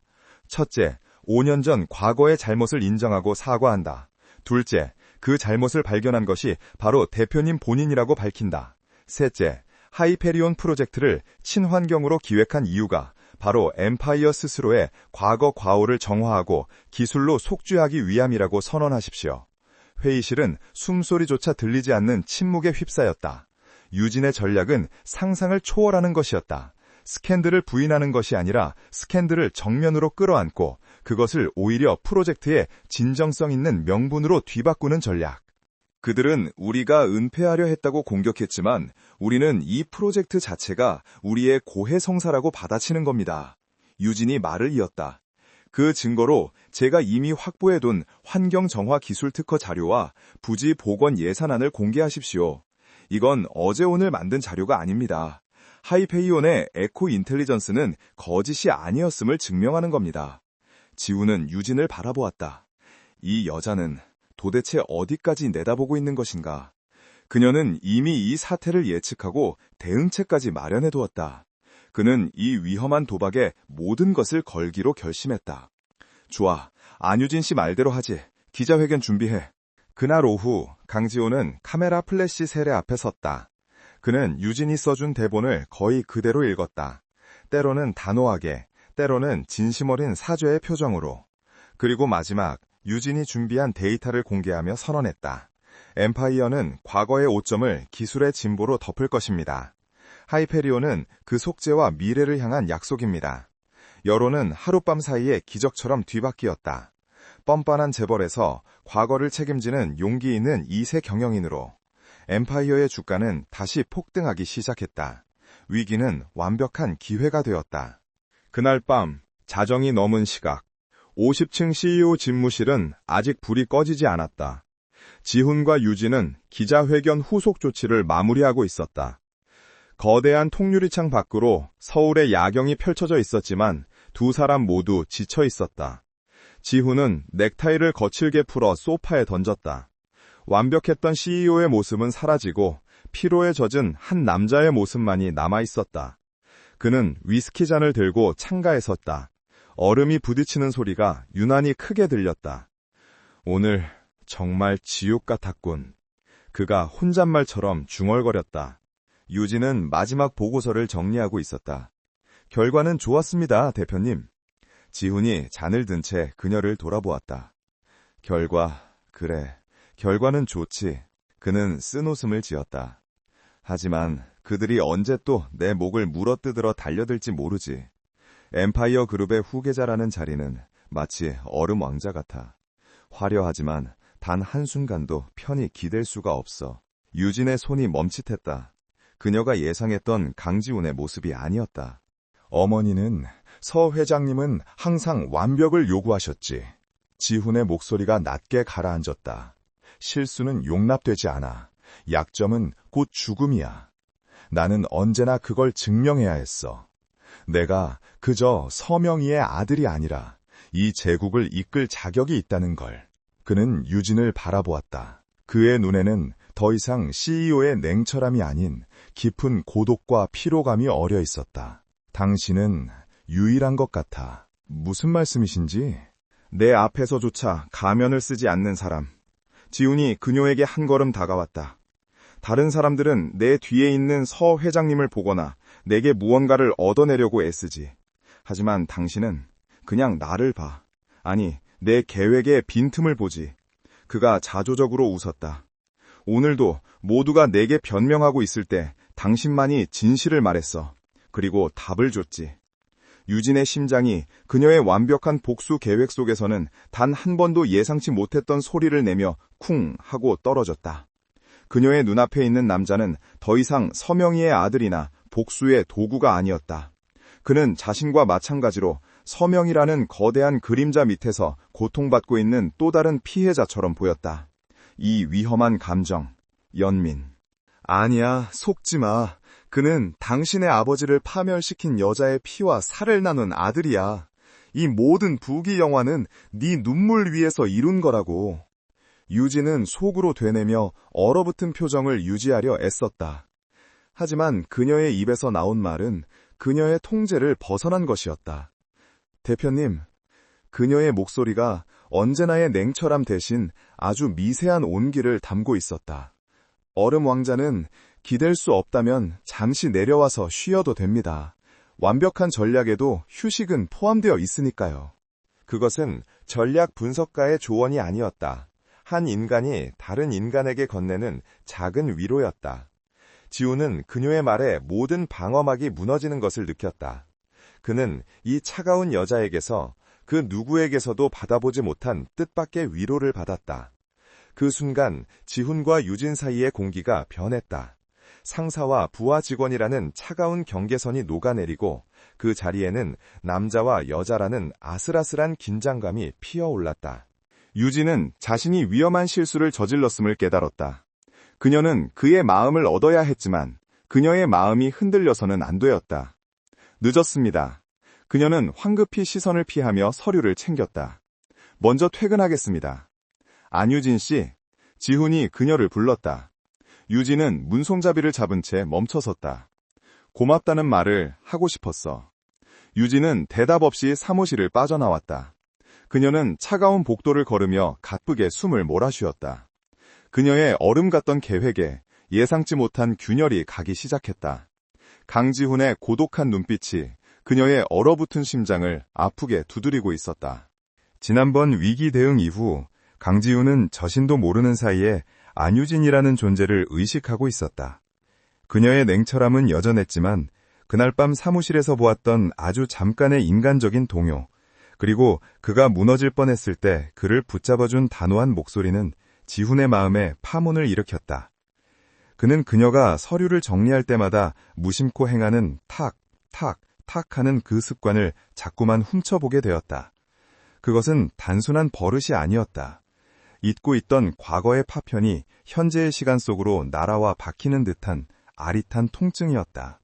첫째, 5년 전 과거의 잘못을 인정하고 사과한다. 둘째, 그 잘못을 발견한 것이 바로 대표님 본인이라고 밝힌다. 셋째, 하이페리온 프로젝트를 친환경으로 기획한 이유가 바로 엠파이어 스스로의 과거 과오를 정화하고 기술로 속죄하기 위함이라고 선언하십시오. 회의실은 숨소리조차 들리지 않는 침묵에 휩싸였다. 유진의 전략은 상상을 초월하는 것이었다. 스캔들을 부인하는 것이 아니라 스캔들을 정면으로 끌어안고 그것을 오히려 프로젝트의 진정성 있는 명분으로 뒤바꾸는 전략. 그들은 우리가 은폐하려 했다고 공격했지만 우리는 이 프로젝트 자체가 우리의 고해성사라고 받아치는 겁니다. 유진이 말을 이었다. 그 증거로 제가 이미 확보해둔 환경정화 기술 특허 자료와 부지 복원 예산안을 공개하십시오. 이건 어제 오늘 만든 자료가 아닙니다. 하이페이온의 에코 인텔리전스는 거짓이 아니었음을 증명하는 겁니다. 지훈은 유진을 바라보았다. 이 여자는 도대체 어디까지 내다보고 있는 것인가? 그녀는 이미 이 사태를 예측하고 대응책까지 마련해두었다. 그는 이 위험한 도박에 모든 것을 걸기로 결심했다. 좋아, 안유진 씨 말대로 하지. 기자회견 준비해. 그날 오후 강지호는 카메라 플래시 세례 앞에 섰다. 그는 유진이 써준 대본을 거의 그대로 읽었다. 때로는 단호하게, 때로는 진심 어린 사죄의 표정으로. 그리고 마지막 유진이 준비한 데이터를 공개하며 선언했다. 엠파이어는 과거의 오점을 기술의 진보로 덮을 것입니다. 하이페리온은 그 속죄와 미래를 향한 약속입니다. 여론은 하룻밤 사이에 기적처럼 뒤바뀌었다. 뻔뻔한 재벌에서 과거를 책임지는 용기 있는 2세 경영인으로 엠파이어의 주가는 다시 폭등하기 시작했다. 위기는 완벽한 기회가 되었다. 그날 밤 자정이 넘은 시각 50층 CEO 집무실은 아직 불이 꺼지지 않았다. 지훈과 유진은 기자회견 후속 조치를 마무리하고 있었다. 거대한 통유리창 밖으로 서울의 야경이 펼쳐져 있었지만 두 사람 모두 지쳐 있었다. 지훈은 넥타이를 거칠게 풀어 소파에 던졌다. 완벽했던 CEO의 모습은 사라지고 피로에 젖은 한 남자의 모습만이 남아 있었다. 그는 위스키 잔을 들고 창가에 섰다. 얼음이 부딪히는 소리가 유난히 크게 들렸다. 오늘 정말 지옥 같았군. 그가 혼잣말처럼 중얼거렸다. 유진은 마지막 보고서를 정리하고 있었다. 결과는 좋았습니다, 대표님. 지훈이 잔을 든 채 그녀를 돌아보았다. 그래, 결과는 좋지. 그는 쓴웃음을 지었다. 하지만 그들이 언제 또 내 목을 물어뜯으러 달려들지 모르지. 엠파이어 그룹의 후계자라는 자리는 마치 얼음 왕자 같아. 화려하지만 단 한순간도 편히 기댈 수가 없어. 유진의 손이 멈칫했다. 그녀가 예상했던 강지훈의 모습이 아니었다. 어머니는, 서 회장님은 항상 완벽을 요구하셨지. 지훈의 목소리가 낮게 가라앉았다. 실수는 용납되지 않아. 약점은 곧 죽음이야. 나는 언제나 그걸 증명해야 했어. 내가 그저 서명희의 아들이 아니라 이 제국을 이끌 자격이 있다는 걸. 그는 유진을 바라보았다. 그의 눈에는 더 이상 CEO의 냉철함이 아닌 깊은 고독과 피로감이 어려 있었다. 당신은 유일한 것 같아. 무슨 말씀이신지? 내 앞에서조차 가면을 쓰지 않는 사람. 지훈이 그녀에게 한 걸음 다가왔다. 다른 사람들은 내 뒤에 있는 서 회장님을 보거나 내게 무언가를 얻어내려고 애쓰지. 하지만 당신은 그냥 나를 봐. 아니, 내 계획의 빈틈을 보지. 그가 자조적으로 웃었다. 오늘도 모두가 내게 변명하고 있을 때 당신만이 진실을 말했어. 그리고 답을 줬지. 유진의 심장이 그녀의 완벽한 복수 계획 속에서는 단 한 번도 예상치 못했던 소리를 내며 쿵 하고 떨어졌다. 그녀의 눈앞에 있는 남자는 더 이상 서명희의 아들이나 복수의 도구가 아니었다. 그는 자신과 마찬가지로 서명이라는 거대한 그림자 밑에서 고통받고 있는 또 다른 피해자처럼 보였다. 이 위험한 감정, 연민. 아니야, 속지 마. 그는 당신의 아버지를 파멸시킨 여자의 피와 살을 나눈 아들이야. 이 모든 부귀 영화는 네 눈물 위에서 이룬 거라고. 유진은 속으로 되뇌며 얼어붙은 표정을 유지하려 애썼다. 하지만 그녀의 입에서 나온 말은 그녀의 통제를 벗어난 것이었다. 대표님, 그녀의 목소리가 언제나의 냉철함 대신 아주 미세한 온기를 담고 있었다. 얼음 왕자는 기댈 수 없다면 잠시 내려와서 쉬어도 됩니다. 완벽한 전략에도 휴식은 포함되어 있으니까요. 그것은 전략 분석가의 조언이 아니었다. 한 인간이 다른 인간에게 건네는 작은 위로였다. 지훈은 그녀의 말에 모든 방어막이 무너지는 것을 느꼈다. 그는 이 차가운 여자에게서 그 누구에게서도 받아보지 못한 뜻밖의 위로를 받았다. 그 순간 지훈과 유진 사이의 공기가 변했다. 상사와 부하 직원이라는 차가운 경계선이 녹아내리고 그 자리에는 남자와 여자라는 아슬아슬한 긴장감이 피어올랐다. 유진은 자신이 위험한 실수를 저질렀음을 깨달았다. 그녀는 그의 마음을 얻어야 했지만 그녀의 마음이 흔들려서는 안 되었다. 늦었습니다. 그녀는 황급히 시선을 피하며 서류를 챙겼다. 먼저 퇴근하겠습니다. 안유진 씨, 지훈이 그녀를 불렀다. 유진은 문손잡이를 잡은 채 멈춰섰다. 고맙다는 말을 하고 싶었어. 유진은 대답 없이 사무실을 빠져나왔다. 그녀는 차가운 복도를 걸으며 가쁘게 숨을 몰아쉬었다. 그녀의 얼음 같던 계획에 예상치 못한 균열이 가기 시작했다. 강지훈의 고독한 눈빛이 그녀의 얼어붙은 심장을 아프게 두드리고 있었다. 지난번 위기 대응 이후 강지훈은 자신도 모르는 사이에 안유진이라는 존재를 의식하고 있었다. 그녀의 냉철함은 여전했지만 그날 밤 사무실에서 보았던 아주 잠깐의 인간적인 동요, 그리고 그가 무너질 뻔했을 때 그를 붙잡아준 단호한 목소리는 지훈의 마음에 파문을 일으켰다. 그는 그녀가 서류를 정리할 때마다 무심코 행하는 탁, 탁, 탁 하는 그 습관을 자꾸만 훔쳐보게 되었다. 그것은 단순한 버릇이 아니었다. 잊고 있던 과거의 파편이 현재의 시간 속으로 날아와 박히는 듯한 아릿한 통증이었다.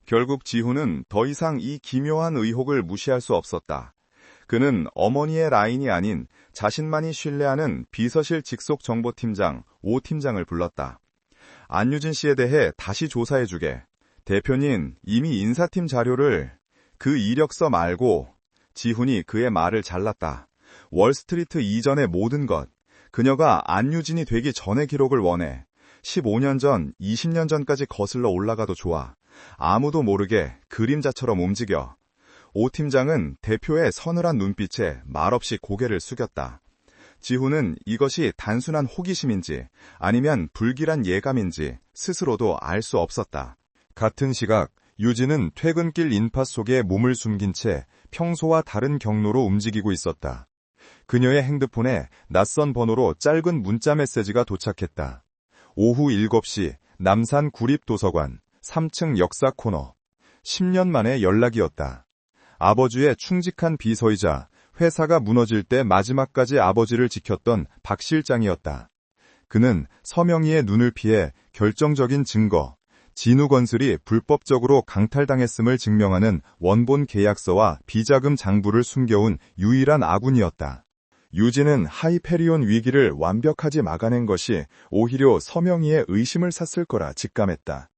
결국 지훈은 더 이상 이 기묘한 의혹을 무시할 수 없었다. 그는 어머니의 라인이 아닌 자신만이 신뢰하는 비서실 직속 정보팀장 오 팀장을 불렀다. 안유진 씨에 대해 다시 조사해주게. 대표님, 이미 인사팀 자료를... 그 이력서 말고... 지훈이 그의 말을 잘랐다. 월스트리트 이전의 모든 것. 그녀가 안유진이 되기 전의 기록을 원해. 15년 전, 20년 전까지 거슬러 올라가도 좋아. 아무도 모르게 그림자처럼 움직여. 오 팀장은 대표의 서늘한 눈빛에 말없이 고개를 숙였다. 지훈은 이것이 단순한 호기심인지 아니면 불길한 예감인지 스스로도 알 수 없었다. 같은 시각 유진은 퇴근길 인파 속에 몸을 숨긴 채 평소와 다른 경로로 움직이고 있었다. 그녀의 핸드폰에 낯선 번호로 짧은 문자 메시지가 도착했다. 오후 7시 남산 구립도서관 3층 역사 코너. 10년 만의 연락이었다. 아버지의 충직한 비서이자 회사가 무너질 때 마지막까지 아버지를 지켰던 박 실장이었다. 그는 서명희의 눈을 피해 결정적인 증거, 진우건설이 불법적으로 강탈당했음을 증명하는 원본 계약서와 비자금 장부를 숨겨온 유일한 아군이었다. 유진은 하이페리온 위기를 완벽하게 막아낸 것이 오히려 서명희의 의심을 샀을 거라 직감했다.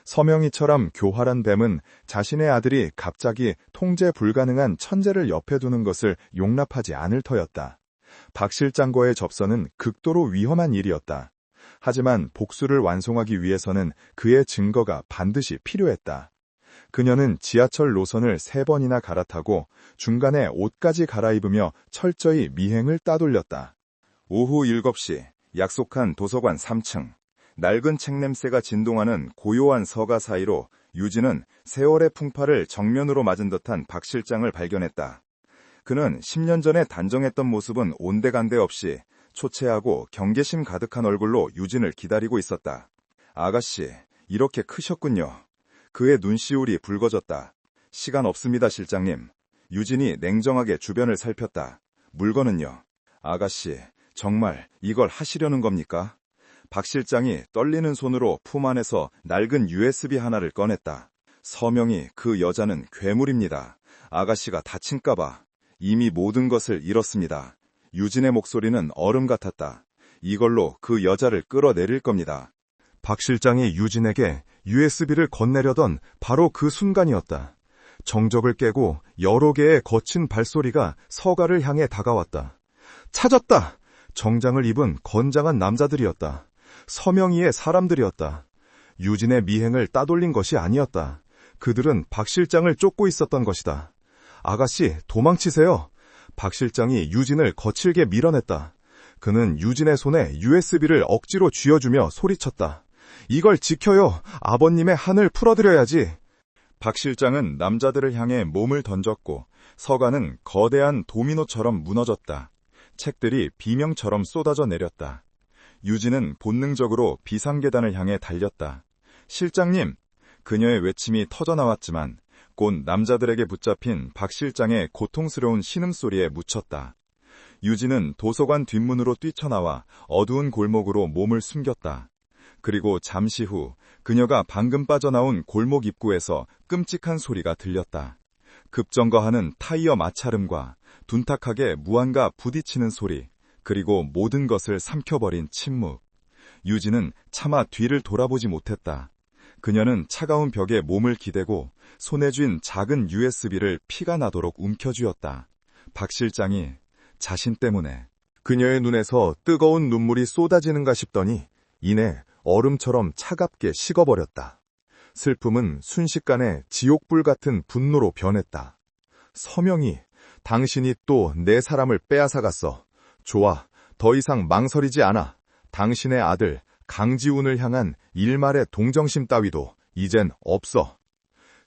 서명희처럼 교활한 뱀은 자신의 아들이 갑자기 통제 불가능한 천재를 옆에 두는 것을 용납하지 않을 터였다. 박 실장과의 접선은 극도로 위험한 일이었다. 하지만 복수를 완성하기 위해서는 그의 증거가 반드시 필요했다. 그녀는 지하철 노선을 3번이나 갈아타고 중간에 옷까지 갈아입으며 철저히 미행을 따돌렸다. 오후 7시 약속한 도서관 3층. 낡은 책 냄새가 진동하는 고요한 서가 사이로 유진은 세월의 풍파를 정면으로 맞은 듯한 박 실장을 발견했다. 그는 10년 전에 단정했던 모습은 온데간데 없이 초췌하고 경계심 가득한 얼굴로 유진을 기다리고 있었다. 아가씨, 이렇게 크셨군요. 그의 눈시울이 붉어졌다. 시간 없습니다, 실장님. 유진이 냉정하게 주변을 살폈다. 물건은요? 아가씨, 정말 이걸 하시려는 겁니까? 박 실장이 떨리는 손으로 품 안에서 낡은 USB 하나를 꺼냈다. 서명이 그 여자는 괴물입니다. 아가씨가 다친까봐 이미 모든 것을 잃었습니다. 유진의 목소리는 얼음 같았다. 이걸로 그 여자를 끌어내릴 겁니다. 박 실장이 유진에게 USB를 건네려던 바로 그 순간이었다. 정적을 깨고 여러 개의 거친 발소리가 서가를 향해 다가왔다. 찾았다! 정장을 입은 건장한 남자들이었다. 서명희의 사람들이었다. 유진의 미행을 따돌린 것이 아니었다. 그들은 박 실장을 쫓고 있었던 것이다. 아가씨, 도망치세요. 박 실장이 유진을 거칠게 밀어냈다. 그는 유진의 손에 USB를 억지로 쥐어주며 소리쳤다. 이걸 지켜요. 아버님의 한을 풀어드려야지. 박 실장은 남자들을 향해 몸을 던졌고 서가는 거대한 도미노처럼 무너졌다. 책들이 비명처럼 쏟아져 내렸다. 유진은 본능적으로 비상계단을 향해 달렸다. 실장님! 그녀의 외침이 터져나왔지만 곧 남자들에게 붙잡힌 박 실장의 고통스러운 신음소리에 묻혔다. 유진은 도서관 뒷문으로 뛰쳐나와 어두운 골목으로 몸을 숨겼다. 그리고 잠시 후 그녀가 방금 빠져나온 골목 입구에서 끔찍한 소리가 들렸다. 급정거하는 타이어 마찰음과 둔탁하게 무언가 부딪히는 소리, 그리고 모든 것을 삼켜버린 침묵. 유진은 차마 뒤를 돌아보지 못했다. 그녀는 차가운 벽에 몸을 기대고 손에 쥔 작은 USB를 피가 나도록 움켜쥐었다. 박 실장이 자신 때문에. 그녀의 눈에서 뜨거운 눈물이 쏟아지는가 싶더니 이내 얼음처럼 차갑게 식어버렸다. 슬픔은 순식간에 지옥불 같은 분노로 변했다. 서명희, 당신이 또 내 사람을 빼앗아갔어. 좋아, 더 이상 망설이지 않아. 당신의 아들 강지훈을 향한 일말의 동정심 따위도 이젠 없어.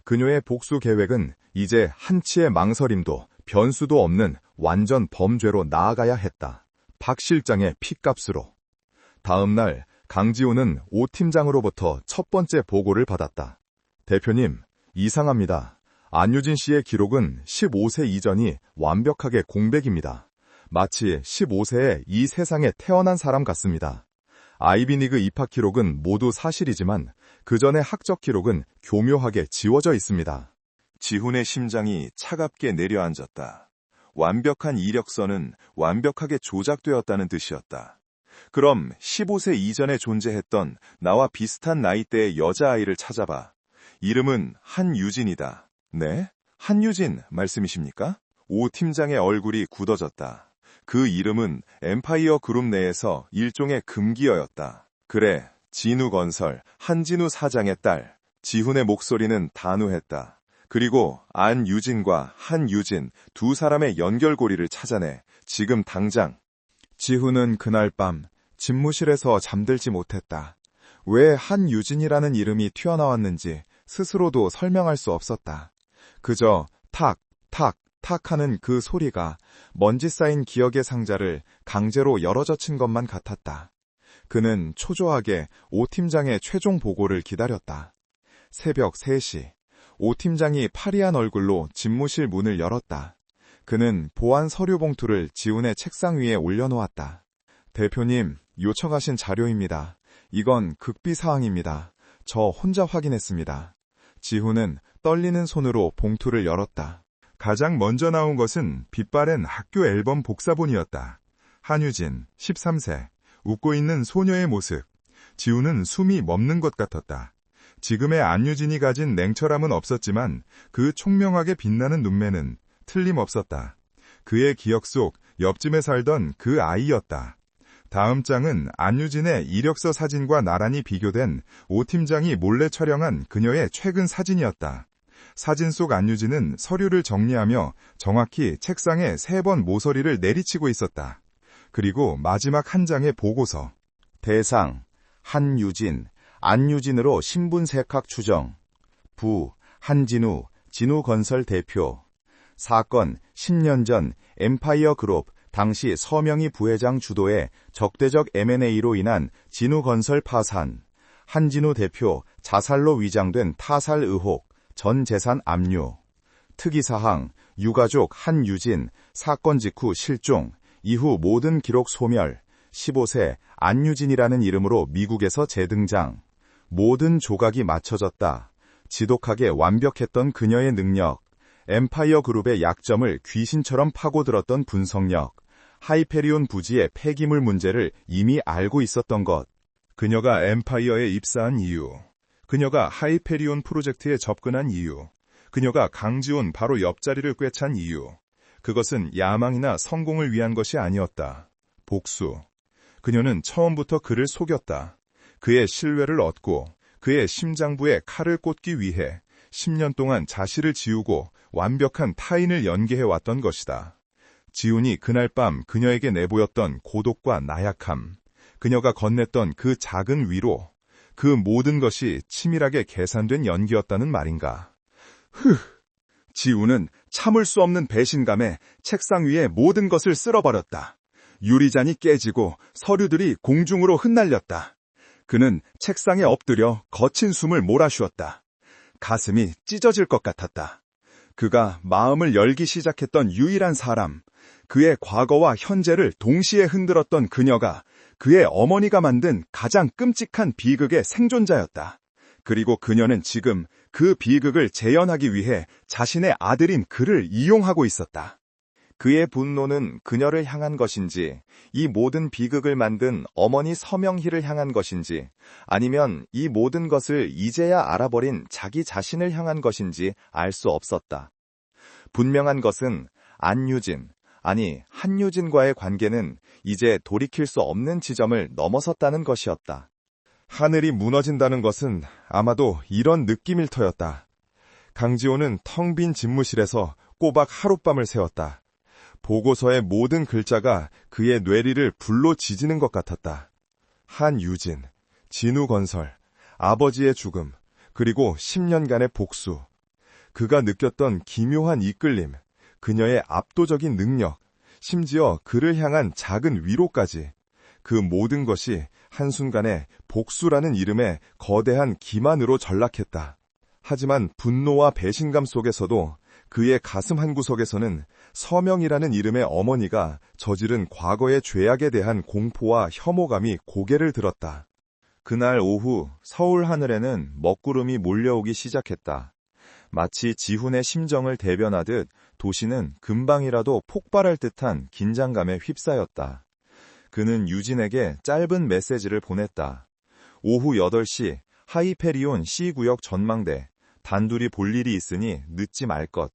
그녀의 복수 계획은 이제 한치의 망설임도 변수도 없는 완전 범죄로 나아가야 했다. 박 실장의 핏값으로. 다음 날 강지훈은 오 팀장으로부터 첫 번째 보고를 받았다. 대표님, 이상합니다. 안유진 씨의 기록은 15세 이전이 완벽하게 공백입니다. 마치 15세에 이 세상에 태어난 사람 같습니다. 아이비리그 입학 기록은 모두 사실이지만 그 전의 학적 기록은 교묘하게 지워져 있습니다. 지훈의 심장이 차갑게 내려앉았다. 완벽한 이력서는 완벽하게 조작되었다는 뜻이었다. 그럼 15세 이전에 존재했던 나와 비슷한 나이대의 여자아이를 찾아봐. 이름은 한유진이다. 네? 한유진 말씀이십니까? 오 팀장의 얼굴이 굳어졌다. 그 이름은 엠파이어 그룹 내에서 일종의 금기어였다. 그래, 진우건설, 한진우 사장의 딸. 지훈의 목소리는 단호했다. 그리고 안유진과 한유진 두 사람의 연결고리를 찾아내. 지금 당장. 지훈은 그날 밤 집무실에서 잠들지 못했다. 왜 한유진이라는 이름이 튀어나왔는지 스스로도 설명할 수 없었다. 그저 탁, 탁, 탁 하는 그 소리가 먼지 쌓인 기억의 상자를 강제로 열어젖힌 것만 같았다. 그는 초조하게 오 팀장의 최종 보고를 기다렸다. 새벽 3시, 오 팀장이 파리한 얼굴로 집무실 문을 열었다. 그는 보안 서류 봉투를 지훈의 책상 위에 올려놓았다. 대표님, 요청하신 자료입니다. 이건 극비사항입니다. 저 혼자 확인했습니다. 지훈은 떨리는 손으로 봉투를 열었다. 가장 먼저 나온 것은 빛바랜 학교 앨범 복사본이었다. 한유진, 13세, 웃고 있는 소녀의 모습. 지훈은 숨이 멎는 것 같았다. 지금의 안유진이 가진 냉철함은 없었지만 그 총명하게 빛나는 눈매는 틀림없었다. 그의 기억 속 옆집에 살던 그 아이였다. 다음 장은 안유진의 이력서 사진과 나란히 비교된 오 팀장이 몰래 촬영한 그녀의 최근 사진이었다. 사진 속 안유진은 서류를 정리하며 정확히 책상에 3번 모서리를 내리치고 있었다. 그리고 마지막 한 장의 보고서. 대상, 한유진, 안유진으로 신분색학 추정. 부, 한진우, 진우건설 대표. 사건, 10년 전 엠파이어 그룹 당시 서명희 부회장 주도의 적대적 M&A로 인한 진우건설 파산. 한진우 대표 자살로 위장된 타살 의혹, 전 재산 압류. 특이사항, 유가족 한유진, 사건 직후 실종, 이후 모든 기록 소멸. 15세 안유진이라는 이름으로 미국에서 재등장. 모든 조각이 맞춰졌다. 지독하게 완벽했던 그녀의 능력, 엠파이어 그룹의 약점을 귀신처럼 파고들었던 분석력, 하이페리온 부지의 폐기물 문제를 이미 알고 있었던 것. 그녀가 엠파이어에 입사한 이유, 그녀가 하이페리온 프로젝트에 접근한 이유, 그녀가 강지훈 바로 옆자리를 꿰찬 이유. 그것은 야망이나 성공을 위한 것이 아니었다. 복수. 그녀는 처음부터 그를 속였다. 그의 신뢰를 얻고 그의 심장부에 칼을 꽂기 위해 10년 동안 자신을 지우고 완벽한 타인을 연기해왔던 것이다. 지훈이 그날 밤 그녀에게 내보였던 고독과 나약함, 그녀가 건넸던 그 작은 위로, 그 모든 것이 치밀하게 계산된 연기였다는 말인가. 지훈은 참을 수 없는 배신감에 책상 위에 모든 것을 쓸어버렸다. 유리잔이 깨지고 서류들이 공중으로 흩날렸다. 그는 책상에 엎드려 거친 숨을 몰아쉬었다. 가슴이 찢어질 것 같았다. 그가 마음을 열기 시작했던 유일한 사람, 그의 과거와 현재를 동시에 흔들었던 그녀가 그의 어머니가 만든 가장 끔찍한 비극의 생존자였다. 그리고 그녀는 지금 그 비극을 재현하기 위해 자신의 아들인 그를 이용하고 있었다. 그의 분노는 그녀를 향한 것인지, 이 모든 비극을 만든 어머니 서명희를 향한 것인지, 아니면 이 모든 것을 이제야 알아버린 자기 자신을 향한 것인지 알 수 없었다. 분명한 것은 안유진, 아니 한유진과의 관계는 이제 돌이킬 수 없는 지점을 넘어섰다는 것이었다. 하늘이 무너진다는 것은 아마도 이런 느낌일 터였다. 강지호는 텅 빈 집무실에서 꼬박 하룻밤을 새웠다. 보고서의 모든 글자가 그의 뇌리를 불로 지지는 것 같았다. 한유진, 진우건설, 아버지의 죽음, 그리고 10년간의 복수. 그가 느꼈던 기묘한 이끌림, 그녀의 압도적인 능력, 심지어 그를 향한 작은 위로까지. 그 모든 것이 한순간에 복수라는 이름의 거대한 기만으로 전락했다. 하지만 분노와 배신감 속에서도 그의 가슴 한구석에서는 서명이라는 이름의 어머니가 저지른 과거의 죄악에 대한 공포와 혐오감이 고개를 들었다. 그날 오후 서울 하늘에는 먹구름이 몰려오기 시작했다. 마치 지훈의 심정을 대변하듯 도시는 금방이라도 폭발할 듯한 긴장감에 휩싸였다. 그는 유진에게 짧은 메시지를 보냈다. 오후 8시 하이페리온 C구역 전망대. 단둘이 볼 일이 있으니 늦지 말 것.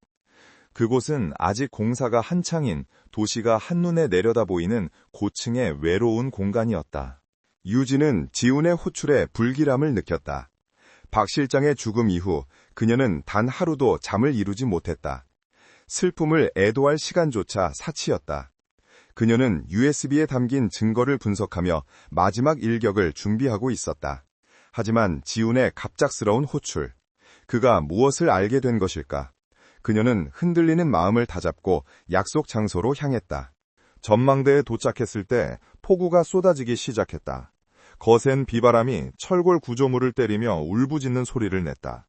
그곳은 아직 공사가 한창인 도시가 한눈에 내려다 보이는 고층의 외로운 공간이었다. 유진은 지훈의 호출에 불길함을 느꼈다. 박 실장의 죽음 이후 그녀는 단 하루도 잠을 이루지 못했다. 슬픔을 애도할 시간조차 사치였다. 그녀는 USB에 담긴 증거를 분석하며 마지막 일격을 준비하고 있었다. 하지만 지훈의 갑작스러운 호출, 그가 무엇을 알게 된 것일까? 그녀는 흔들리는 마음을 다잡고 약속 장소로 향했다. 전망대에 도착했을 때 폭우가 쏟아지기 시작했다. 거센 비바람이 철골 구조물을 때리며 울부짖는 소리를 냈다.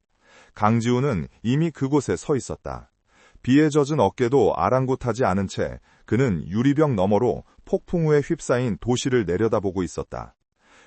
강지훈은 이미 그곳에 서 있었다. 비에 젖은 어깨도 아랑곳하지 않은 채 그는 유리병 너머로 폭풍우에 휩싸인 도시를 내려다보고 있었다.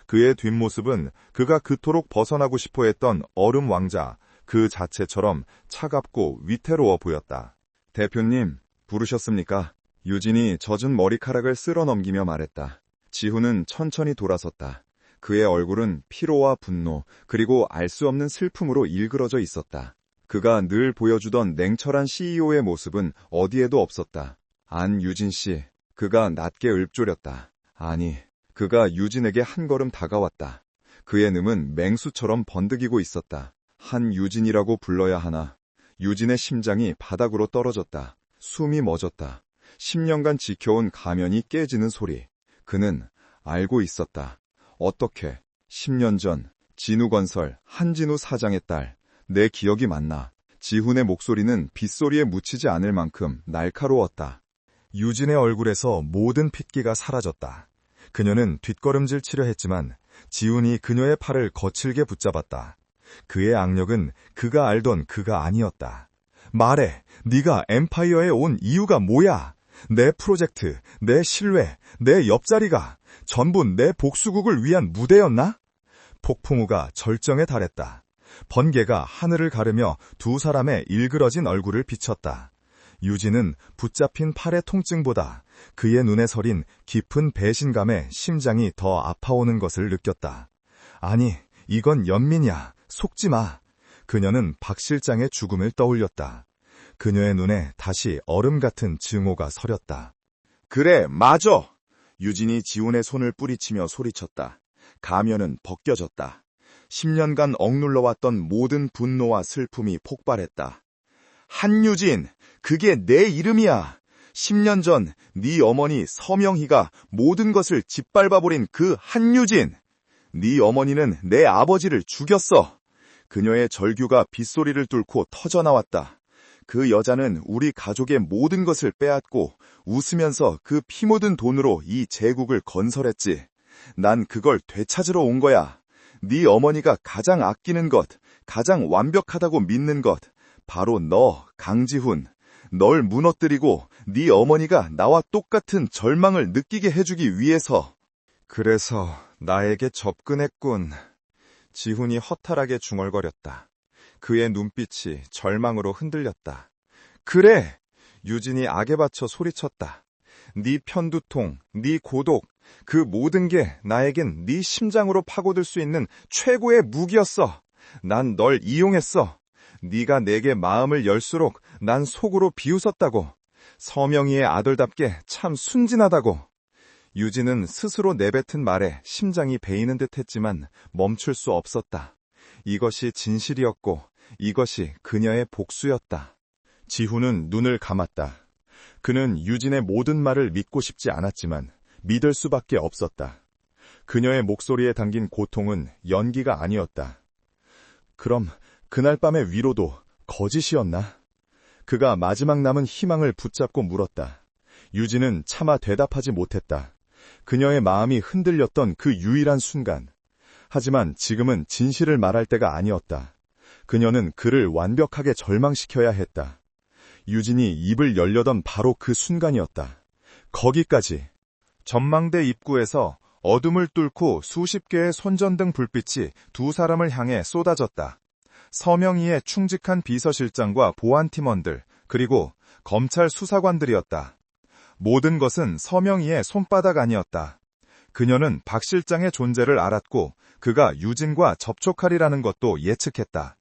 그의 뒷모습은 그가 그토록 벗어나고 싶어 했던 얼음 왕자 그 자체처럼 차갑고 위태로워 보였다. 대표님, 부르셨습니까? 유진이 젖은 머리카락을 쓸어 넘기며 말했다. 지훈은 천천히 돌아섰다. 그의 얼굴은 피로와 분노, 그리고 알 수 없는 슬픔으로 일그러져 있었다. 그가 늘 보여주던 냉철한 CEO의 모습은 어디에도 없었다. 안유진 씨, 그가 낮게 읊조렸다. 아니, 그가 유진에게 한 걸음 다가왔다. 그의 눈은 맹수처럼 번득이고 있었다. 한유진이라고 불러야 하나. 유진의 심장이 바닥으로 떨어졌다. 숨이 멎었다. 10년간 지켜온 가면이 깨지는 소리. 그는 알고 있었다. 어떻게 10년 전 진우건설 한진우 사장의 딸, 내 기억이 맞나. 지훈의 목소리는 빗소리에 묻히지 않을 만큼 날카로웠다. 유진의 얼굴에서 모든 핏기가 사라졌다. 그녀는 뒷걸음질 치려 했지만 지훈이 그녀의 팔을 거칠게 붙잡았다. 그의 악력은 그가 알던 그가 아니었다. 말해, 네가 엠파이어에 온 이유가 뭐야? 내 프로젝트, 내 신뢰, 내 옆자리가 전부 내 복수국을 위한 무대였나? 폭풍우가 절정에 달했다. 번개가 하늘을 가르며 두 사람의 일그러진 얼굴을 비쳤다. 유진은 붙잡힌 팔의 통증보다 그의 눈에 서린 깊은 배신감에 심장이 더 아파오는 것을 느꼈다. 아니, 이건 연민이야. 속지 마. 그녀는 박 실장의 죽음을 떠올렸다. 그녀의 눈에 다시 얼음 같은 증오가 서렸다. 그래, 맞아. 유진이 지훈의 손을 뿌리치며 소리쳤다. 가면은 벗겨졌다. 10년간 억눌러왔던 모든 분노와 슬픔이 폭발했다. 한유진, 그게 내 이름이야. 10년 전 네 어머니 서명희가 모든 것을 짓밟아버린 그 한유진. 네 어머니는 내 아버지를 죽였어. 그녀의 절규가 빗소리를 뚫고 터져나왔다. 그 여자는 우리 가족의 모든 것을 빼앗고 웃으면서 그 피 묻은 돈으로 이 제국을 건설했지. 난 그걸 되찾으러 온 거야. 네 어머니가 가장 아끼는 것, 가장 완벽하다고 믿는 것, 바로 너, 강지훈. 널 무너뜨리고 네 어머니가 나와 똑같은 절망을 느끼게 해주기 위해서. 그래서 나에게 접근했군. 지훈이 허탈하게 중얼거렸다. 그의 눈빛이 절망으로 흔들렸다. 그래! 유진이 악에 받쳐 소리쳤다. 네 편두통, 네 고독, 그 모든 게 나에겐 네 심장으로 파고들 수 있는 최고의 무기였어. 난 널 이용했어. 네가 내게 마음을 열수록 난 속으로 비웃었다고. 서명희의 아들답게 참 순진하다고. 유진은 스스로 내뱉은 말에 심장이 베이는 듯 했지만 멈출 수 없었다. 이것이 진실이었고 이것이 그녀의 복수였다. 지훈은 눈을 감았다. 그는 유진의 모든 말을 믿고 싶지 않았지만 믿을 수밖에 없었다. 그녀의 목소리에 담긴 고통은 연기가 아니었다. 그럼 그날 밤의 위로도 거짓이었나? 그가 마지막 남은 희망을 붙잡고 물었다. 유진은 차마 대답하지 못했다. 그녀의 마음이 흔들렸던 그 유일한 순간. 하지만 지금은 진실을 말할 때가 아니었다. 그녀는 그를 완벽하게 절망시켜야 했다. 유진이 입을 열려던 바로 그 순간이었다. 거기까지. 전망대 입구에서 어둠을 뚫고 수십 개의 손전등 불빛이 두 사람을 향해 쏟아졌다. 서명희의 충직한 비서실장과 보안팀원들, 그리고 검찰 수사관들이었다. 모든 것은 서명희의 손바닥 아니었다. 그녀는 박 실장의 존재를 알았고 그가 유진과 접촉하리라는 것도 예측했다.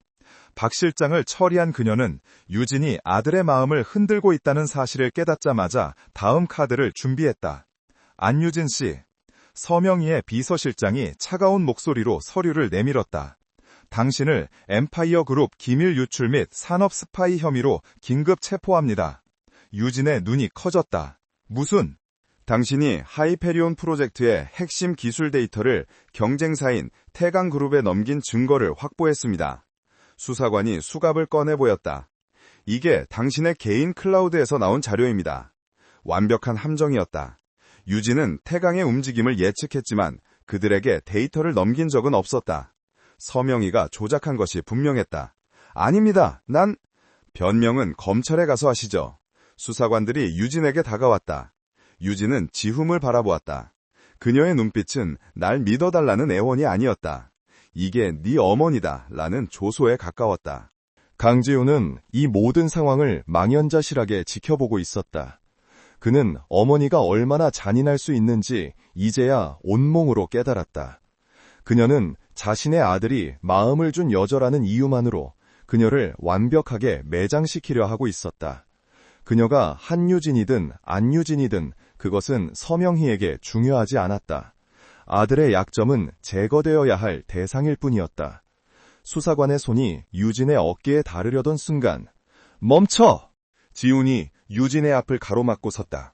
박 실장을 처리한 그녀는 유진이 아들의 마음을 흔들고 있다는 사실을 깨닫자마자 다음 카드를 준비했다. 안유진 씨, 서명희의 비서실장이 차가운 목소리로 서류를 내밀었다. 당신을 엠파이어 그룹 기밀 유출 및 산업 스파이 혐의로 긴급 체포합니다. 유진의 눈이 커졌다. 무슨? 당신이 하이페리온 프로젝트의 핵심 기술 데이터를 경쟁사인 태강그룹에 넘긴 증거를 확보했습니다. 수사관이 수갑을 꺼내 보였다. 이게 당신의 개인 클라우드에서 나온 자료입니다. 완벽한 함정이었다. 유진은 태강의 움직임을 예측했지만 그들에게 데이터를 넘긴 적은 없었다. 서명희가 조작한 것이 분명했다. 아닙니다. 변명은 검찰에 가서 하시죠. 수사관들이 유진에게 다가왔다. 유진은 지훔을 바라보았다. 그녀의 눈빛은 날 믿어달라는 애원이 아니었다. 이게 네 어머니다 라는 조소에 가까웠다. 강지우는 이 모든 상황을 망연자실하게 지켜보고 있었다. 그는 어머니가 얼마나 잔인할 수 있는지 이제야 온몸으로 깨달았다. 그녀는 자신의 아들이 마음을 준 여자라는 이유만으로 그녀를 완벽하게 매장시키려 하고 있었다. 그녀가 한유진이든 안유진이든 그것은 서명희에게 중요하지 않았다. 아들의 약점은 제거되어야 할 대상일 뿐이었다. 수사관의 손이 유진의 어깨에 닿으려던 순간 멈춰! 지훈이 유진의 앞을 가로막고 섰다.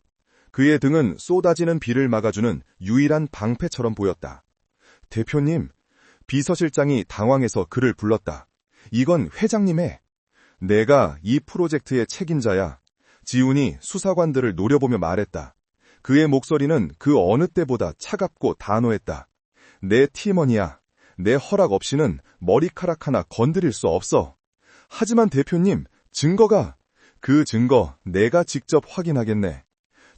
그의 등은 쏟아지는 비를 막아주는 유일한 방패처럼 보였다. 대표님, 비서실장이 당황해서 그를 불렀다. 이건 회장님의. 내가 이 프로젝트의 책임자야. 지훈이 수사관들을 노려보며 말했다. 그의 목소리는 그 어느 때보다 차갑고 단호했다. 내 팀원이야. 내 허락 없이는 머리카락 하나 건드릴 수 없어. 하지만 대표님, 증거가... 그 증거 내가 직접 확인하겠네.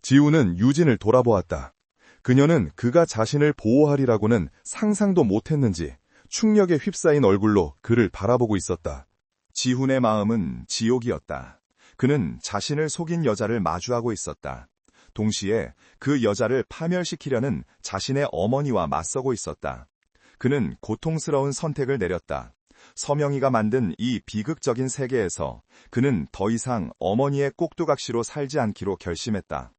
지훈은 유진을 돌아보았다. 그녀는 그가 자신을 보호하리라고는 상상도 못했는지 충격에 휩싸인 얼굴로 그를 바라보고 있었다. 지훈의 마음은 지옥이었다. 그는 자신을 속인 여자를 마주하고 있었다. 동시에 그 여자를 파멸시키려는 자신의 어머니와 맞서고 있었다. 그는 고통스러운 선택을 내렸다. 서명희가 만든 이 비극적인 세계에서 그는 더 이상 어머니의 꼭두각시로 살지 않기로 결심했다.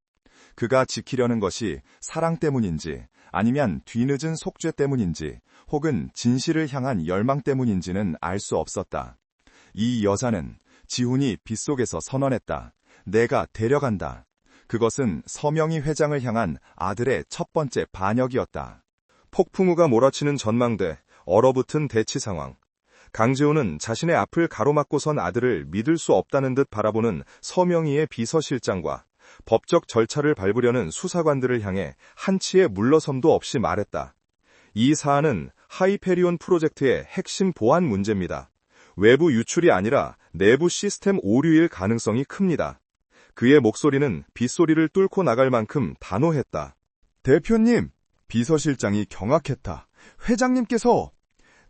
그가 지키려는 것이 사랑 때문인지 아니면 뒤늦은 속죄 때문인지 혹은 진실을 향한 열망 때문인지는 알 수 없었다. 이 여자는 지훈이 빗속에서 선언했다. 내가 데려간다. 그것은 서명희 회장을 향한 아들의 첫 번째 반역이었다. 폭풍우가 몰아치는 전망대, 얼어붙은 대치 상황. 강지훈은 자신의 앞을 가로막고 선 아들을 믿을 수 없다는 듯 바라보는 서명희의 비서실장과 법적 절차를 밟으려는 수사관들을 향해 한치의 물러섬도 없이 말했다. 이 사안은 하이페리온 프로젝트의 핵심 보안 문제입니다. 외부 유출이 아니라 내부 시스템 오류일 가능성이 큽니다. 그의 목소리는 빗소리를 뚫고 나갈 만큼 단호했다. 대표님, 비서실장이 경악했다. 회장님께서...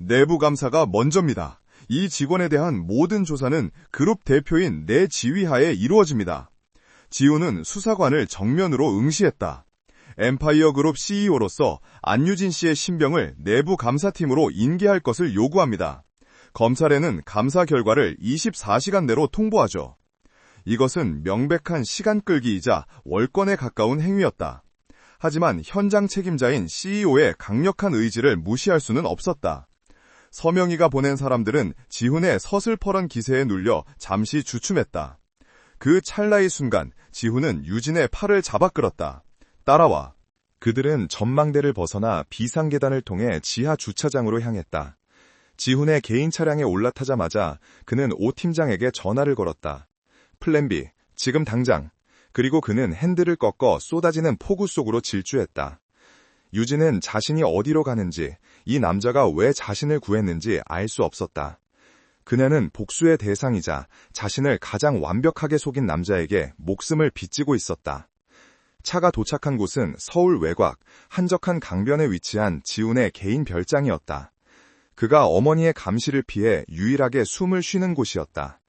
내부 감사가 먼저입니다. 이 직원에 대한 모든 조사는 그룹 대표인 내 지휘하에 이루어집니다. 지훈은 수사관을 정면으로 응시했다. 엠파이어 그룹 CEO로서 안유진 씨의 신병을 내부 감사팀으로 인계할 것을 요구합니다. 검찰에는 감사 결과를 24시간 내로 통보하죠. 이것은 명백한 시간 끌기이자 월권에 가까운 행위였다. 하지만 현장 책임자인 CEO의 강력한 의지를 무시할 수는 없었다. 서명희가 보낸 사람들은 지훈의 서슬퍼런 기세에 눌려 잠시 주춤했다. 그 찰나의 순간 지훈은 유진의 팔을 잡아 끌었다. 따라와. 그들은 전망대를 벗어나 비상계단을 통해 지하 주차장으로 향했다. 지훈의 개인 차량에 올라타자마자 그는 오 팀장에게 전화를 걸었다. 플랜 B, 지금 당장. 그리고 그는 핸들을 꺾어 쏟아지는 폭우 속으로 질주했다. 유진은 자신이 어디로 가는지, 이 남자가 왜 자신을 구했는지 알 수 없었다. 그녀는 복수의 대상이자 자신을 가장 완벽하게 속인 남자에게 목숨을 빚지고 있었다. 차가 도착한 곳은 서울 외곽, 한적한 강변에 위치한 지훈의 개인 별장이었다. 그가 어머니의 감시를 피해 유일하게 숨을 쉬는 곳이었다.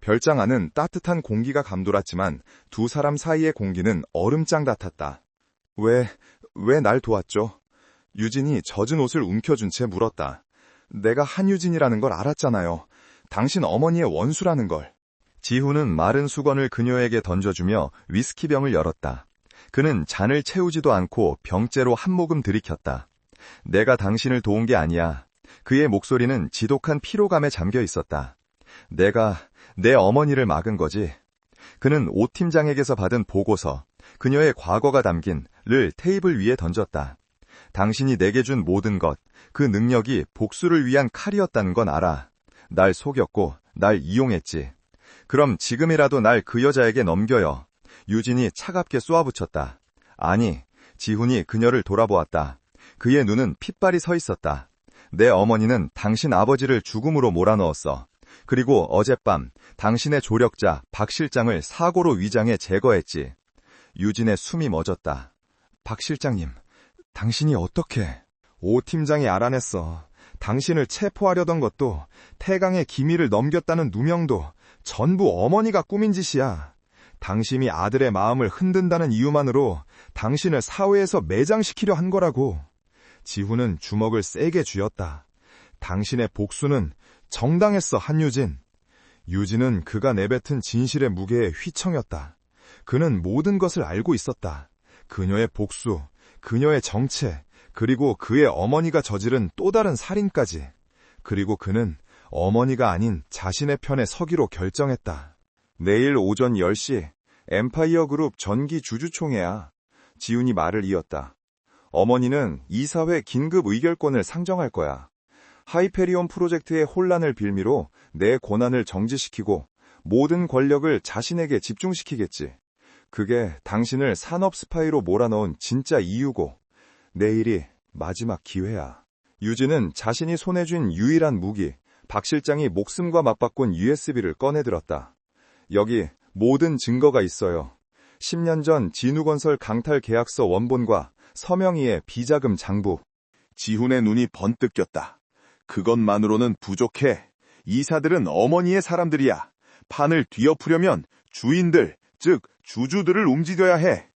별장 안은 따뜻한 공기가 감돌았지만 두 사람 사이의 공기는 얼음장 같았다. 왜 날 도왔죠? 유진이 젖은 옷을 움켜쥔 채 물었다. 내가 한유진이라는 걸 알았잖아요. 당신 어머니의 원수라는 걸. 지훈은 마른 수건을 그녀에게 던져주며 위스키병을 열었다. 그는 잔을 채우지도 않고 병째로 한 모금 들이켰다. 내가 당신을 도운 게 아니야. 그의 목소리는 지독한 피로감에 잠겨 있었다. 내가 내 어머니를 막은 거지. 그는 오 팀장에게서 받은 보고서, 그녀의 과거가 담긴 를 테이블 위에 던졌다. 당신이 내게 준 모든 것, 그 능력이 복수를 위한 칼이었다는 건 알아. 날 속였고 날 이용했지. 그럼 지금이라도 날 그 여자에게 넘겨요. 유진이 차갑게 쏘아붙였다. 아니, 지훈이 그녀를 돌아보았다. 그의 눈은 핏발이 서 있었다. 내 어머니는 당신 아버지를 죽음으로 몰아넣었어. 그리고 어젯밤 당신의 조력자 박 실장을 사고로 위장해 제거했지. 유진의 숨이 멎었다. 박 실장님, 당신이 어떻게? 오 팀장이 알아냈어. 당신을 체포하려던 것도, 태강의 기밀을 넘겼다는 누명도 전부 어머니가 꾸민 짓이야. 당신이 아들의 마음을 흔든다는 이유만으로 당신을 사회에서 매장시키려 한 거라고. 지훈은 주먹을 세게 쥐었다. 당신의 복수는 정당했어, 한유진. 유진은 그가 내뱉은 진실의 무게에 휘청였다. 그는 모든 것을 알고 있었다. 그녀의 복수, 그녀의 정체, 그리고 그의 어머니가 저지른 또 다른 살인까지. 그리고 그는 어머니가 아닌 자신의 편에 서기로 결정했다. 내일 오전 10시 엠파이어 그룹 전기 주주총회야. 지훈이 말을 이었다. 어머니는 이사회 긴급 의결권을 상정할 거야. 하이페리온 프로젝트의 혼란을 빌미로 내 권한을 정지시키고 모든 권력을 자신에게 집중시키겠지. 그게 당신을 산업 스파이로 몰아넣은 진짜 이유고, 내일이 마지막 기회야. 유진은 자신이 손에 쥔 유일한 무기, 박 실장이 목숨과 맞바꾼 USB를 꺼내들었다. 여기 모든 증거가 있어요. 10년 전 진우건설 강탈 계약서 원본과 서명희의 비자금 장부. 지훈의 눈이 번뜩 꼈다. 그것만으로는 부족해. 이사들은 어머니의 사람들이야. 판을 뒤엎으려면 주인들, 즉 주주들을 움직여야 해.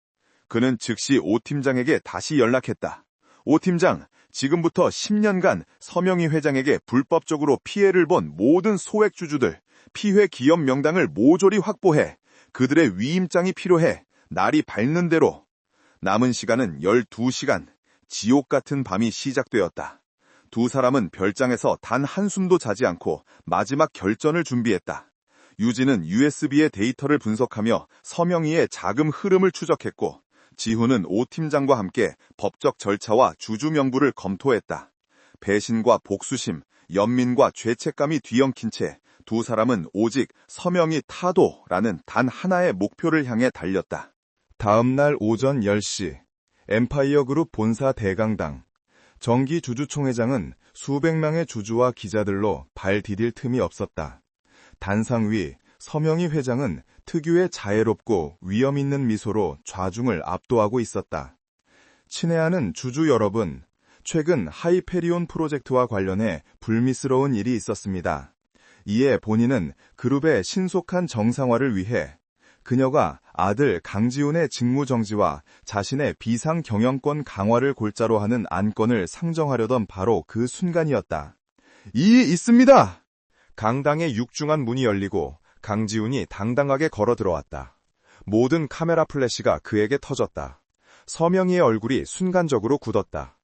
그는 즉시 오 팀장에게 다시 연락했다. 오 팀장, 지금부터 10년간 서명희 회장에게 불법적으로 피해를 본 모든 소액 주주들, 피해 기업 명단을 모조리 확보해. 그들의 위임장이 필요해. 날이 밝는 대로. 남은 시간은 12시간. 지옥 같은 밤이 시작되었다. 두 사람은 별장에서 단 한숨도 자지 않고 마지막 결전을 준비했다. 유진은 USB의 데이터를 분석하며 서명희의 자금 흐름을 추적했고, 지훈은 오 팀장과 함께 법적 절차와 주주 명부를 검토했다. 배신과 복수심, 연민과 죄책감이 뒤엉킨 채 두 사람은 오직 서명희 타도라는 단 하나의 목표를 향해 달렸다. 다음 날 오전 10시, 엠파이어 그룹 본사 대강당. 정기 주주총회장은 수백 명의 주주와 기자들로 발 디딜 틈이 없었다. 단상 위 서명희 회장은 특유의 자애롭고 위험 있는 미소로 좌중을 압도하고 있었다. 친애하는 주주 여러분, 최근 하이페리온 프로젝트와 관련해 불미스러운 일이 있었습니다. 이에 본인은 그룹의 신속한 정상화를 위해 그녀가 아들 강지훈의 직무정지와 자신의 비상 경영권 강화를 골자로 하는 안건을 상정하려던 바로 그 순간이었다. 이의 있습니다! 강당의 육중한 문이 열리고 강지훈이 당당하게 걸어 들어왔다. 모든 카메라 플래시가 그에게 터졌다. 서명희의 얼굴이 순간적으로 굳었다.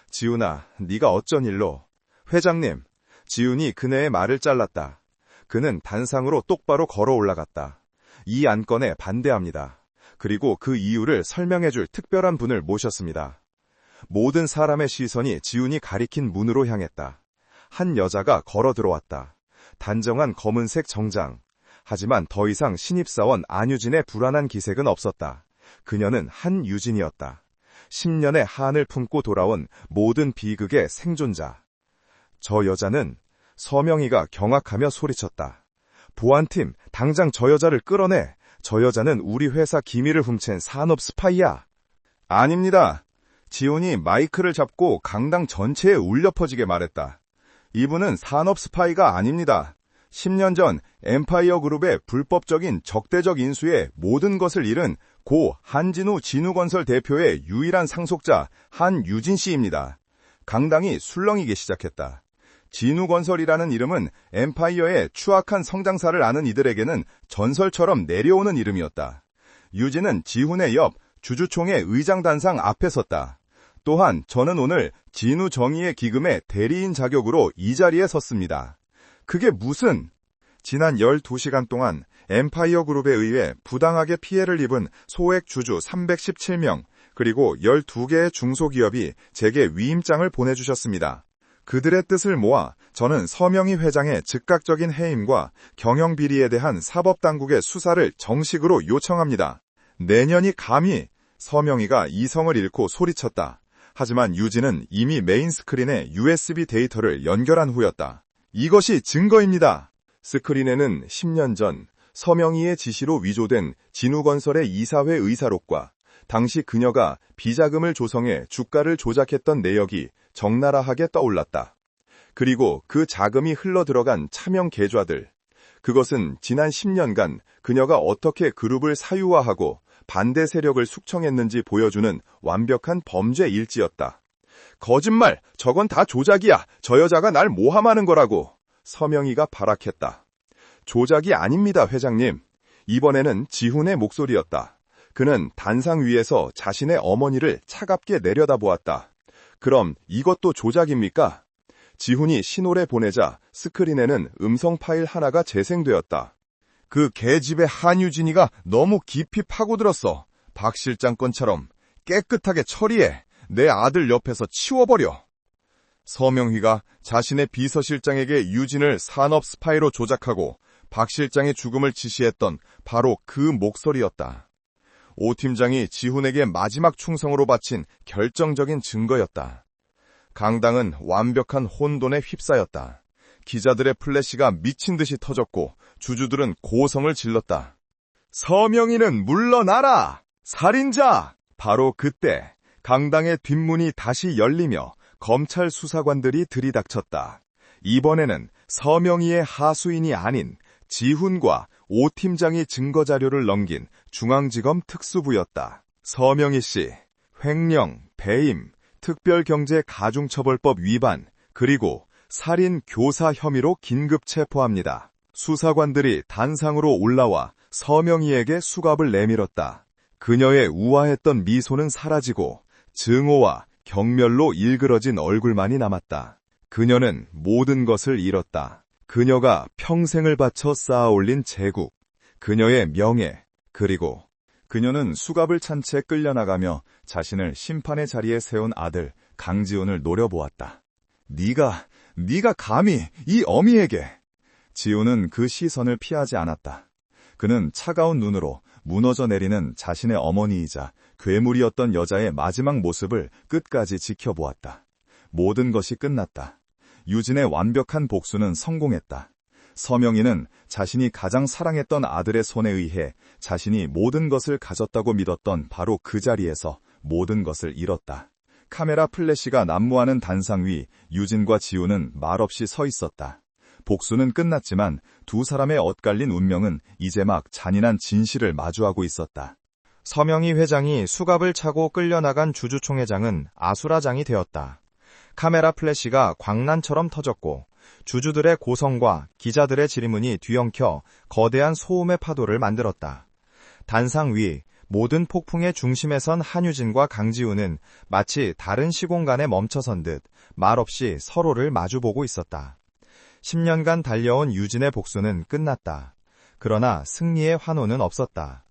지훈아, 네가 어쩐 일로? 회장님, 지훈이 그네의 말을 잘랐다. 그는 단상으로 똑바로 걸어 올라갔다. 이 안건에 반대합니다. 그리고 그 이유를 설명해줄 특별한 분을 모셨습니다. 모든 사람의 시선이 지훈이 가리킨 문으로 향했다. 한 여자가 걸어 들어왔다. 단정한 검은색 정장. 하지만 더 이상 신입사원 안유진의 불안한 기색은 없었다. 그녀는 한유진이었다. 10년의 한을 품고 돌아온 모든 비극의 생존자. 저 여자는 서명희가 경악하며 소리쳤다. 보안팀, 당장 저 여자를 끌어내. 저 여자는 우리 회사 기밀을 훔친 산업 스파이야. 아닙니다. 지훈이 마이크를 잡고 강당 전체에 울려 퍼지게 말했다. 이분은 산업 스파이가 아닙니다. 10년 전 엠파이어 그룹의 불법적인 적대적 인수에 모든 것을 잃은 고 한진우 진우건설 대표의 유일한 상속자 한유진 씨입니다. 강당이 술렁이기 시작했다. 진우건설이라는 이름은 엠파이어의 추악한 성장사를 아는 이들에게는 전설처럼 내려오는 이름이었다. 유진은 지훈의 옆 주주총회 의장 단상 앞에 섰다. 또한 저는 오늘 진우 정의의 기금의 대리인 자격으로 이 자리에 섰습니다. 그게 무슨... 지난 12시간 동안 엠파이어 그룹에 의해 부당하게 피해를 입은 소액 주주 317명, 그리고 12개의 중소기업이 제게 위임장을 보내주셨습니다. 그들의 뜻을 모아 저는 서명희 회장의 즉각적인 해임과 경영비리에 대한 사법당국의 수사를 정식으로 요청합니다. 내년이 감히 서명희가 이성을 잃고 소리쳤다. 하지만 유진은 이미 메인 스크린에 USB 데이터를 연결한 후였다. 이것이 증거입니다. 스크린에는 10년 전 서명희의 지시로 위조된 진우건설의 이사회 의사록과 당시 그녀가 비자금을 조성해 주가를 조작했던 내역이 적나라하게 떠올랐다. 그리고 그 자금이 흘러들어간 차명 계좌들. 그것은 지난 10년간 그녀가 어떻게 그룹을 사유화하고 반대 세력을 숙청했는지 보여주는 완벽한 범죄 일지였다. 거짓말! 저건 다 조작이야! 저 여자가 날 모함하는 거라고! 서명희가 발악했다. 조작이 아닙니다, 회장님. 이번에는 지훈의 목소리였다. 그는 단상 위에서 자신의 어머니를 차갑게 내려다보았다. 그럼 이것도 조작입니까? 지훈이 신호를 보내자 스크린에는 음성 파일 하나가 재생되었다. 그 개집의 한유진이가 너무 깊이 파고들었어. 박 실장 건처럼 깨끗하게 처리해. 내 아들 옆에서 치워버려. 서명희가 자신의 비서실장에게 유진을 산업 스파이로 조작하고 박 실장의 죽음을 지시했던 바로 그 목소리였다. 오 팀장이 지훈에게 마지막 충성으로 바친 결정적인 증거였다. 강당은 완벽한 혼돈에 휩싸였다. 기자들의 플래시가 미친 듯이 터졌고 주주들은 고성을 질렀다. 서명희는 물러나라! 살인자! 바로 그때 강당의 뒷문이 다시 열리며 검찰 수사관들이 들이닥쳤다. 이번에는 서명희의 하수인이 아닌 지훈과 오 팀장이 증거자료를 넘긴 중앙지검 특수부였다. 서명희 씨, 횡령, 배임, 특별경제가중처벌법 위반, 그리고 살인 교사 혐의로 긴급 체포합니다. 수사관들이 단상으로 올라와 서명희에게 수갑을 내밀었다. 그녀의 우아했던 미소는 사라지고 증오와 경멸로 일그러진 얼굴만이 남았다. 그녀는 모든 것을 잃었다. 그녀가 평생을 바쳐 쌓아올린 제국, 그녀의 명예, 그리고 그녀는 수갑을 찬 채 끌려나가며 자신을 심판의 자리에 세운 아들 강지훈을 노려보았다. 네가 감히 이 어미에게! 지훈은 그 시선을 피하지 않았다. 그는 차가운 눈으로 무너져 내리는 자신의 어머니이자 괴물이었던 여자의 마지막 모습을 끝까지 지켜보았다. 모든 것이 끝났다. 유진의 완벽한 복수는 성공했다. 서명희는 자신이 가장 사랑했던 아들의 손에 의해 자신이 모든 것을 가졌다고 믿었던 바로 그 자리에서 모든 것을 잃었다. 카메라 플래시가 난무하는 단상 위 유진과 지훈은 말없이 서 있었다. 복수는 끝났지만 두 사람의 엇갈린 운명은 이제 막 잔인한 진실을 마주하고 있었다. 서명희 회장이 수갑을 차고 끌려나간 주주총회장은 아수라장이 되었다. 카메라 플래시가 광란처럼 터졌고 주주들의 고성과 기자들의 질문이 뒤엉켜 거대한 소음의 파도를 만들었다. 단상 위 모든 폭풍의 중심에 선 한유진과 강지훈은 마치 다른 시공간에 멈춰선 듯 말없이 서로를 마주보고 있었다. 10년간 달려온 유진의 복수는 끝났다. 그러나 승리의 환호는 없었다.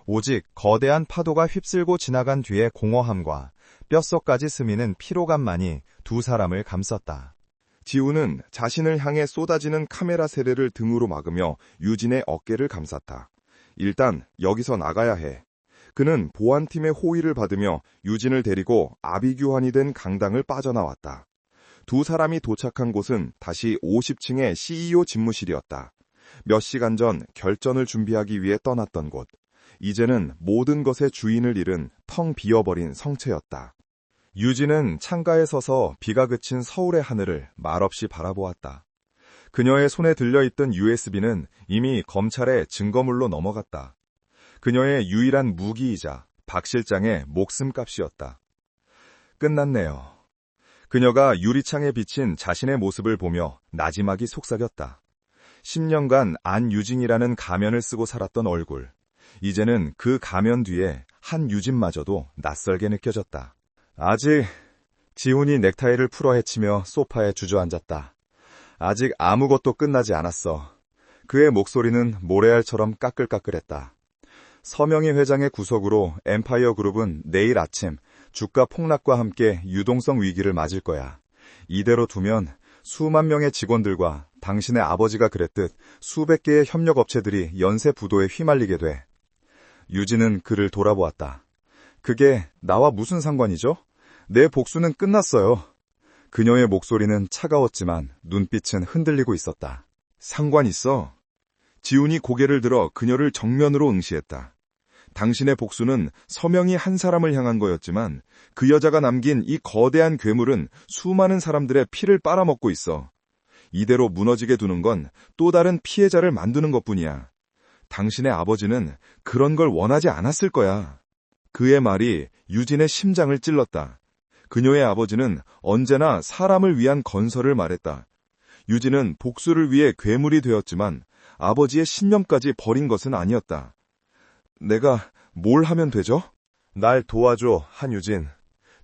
오직 거대한 파도가 휩쓸고 지나간 뒤의 공허함과 뼛속까지 스미는 피로감만이 두 사람을 감쌌다. 지훈은 자신을 향해 쏟아지는 카메라 세례를 등으로 막으며 유진의 어깨를 감쌌다. 일단 여기서 나가야 해. 그는 보안팀의 호의를 받으며 유진을 데리고 아비규환이 된 강당을 빠져나왔다. 두 사람이 도착한 곳은 다시 50층의 CEO 집무실이었다. 몇 시간 전 결전을 준비하기 위해 떠났던 곳. 이제는 모든 것의 주인을 잃은 텅 비어버린 성체였다. 유진은 창가에 서서 비가 그친 서울의 하늘을 말없이 바라보았다. 그녀의 손에 들려있던 USB는 이미 검찰의 증거물로 넘어갔다. 그녀의 유일한 무기이자 박 실장의 목숨값이었다. 끝났네요. 그녀가 유리창에 비친 자신의 모습을 보며 나지막이 속삭였다. 10년간 안유진이라는 가면을 쓰고 살았던 얼굴. 이제는 그 가면 뒤에 한유진마저도 낯설게 느껴졌다. 아직 지훈이 넥타이를 풀어 헤치며 소파에 주저앉았다. 아직 아무것도 끝나지 않았어. 그의 목소리는 모래알처럼 까끌까끌했다. 서명희 회장의 구속으로 엠파이어 그룹은 내일 아침 주가 폭락과 함께 유동성 위기를 맞을 거야. 이대로 두면 수만 명의 직원들과 당신의 아버지가 그랬듯 수백 개의 협력업체들이 연쇄 부도에 휘말리게 돼. 유진은 그를 돌아보았다. 그게 나와 무슨 상관이죠? 내 복수는 끝났어요. 그녀의 목소리는 차가웠지만 눈빛은 흔들리고 있었다. 상관 있어. 지훈이 고개를 들어 그녀를 정면으로 응시했다. 당신의 복수는 서명이 한 사람을 향한 거였지만 그 여자가 남긴 이 거대한 괴물은 수많은 사람들의 피를 빨아먹고 있어. 이대로 무너지게 두는 건 또 다른 피해자를 만드는 것뿐이야. 당신의 아버지는 그런 걸 원하지 않았을 거야. 그의 말이 유진의 심장을 찔렀다. 그녀의 아버지는 언제나 사람을 위한 건설을 말했다. 유진은 복수를 위해 괴물이 되었지만 아버지의 신념까지 버린 것은 아니었다. 내가 뭘 하면 되죠? 날 도와줘, 한유진.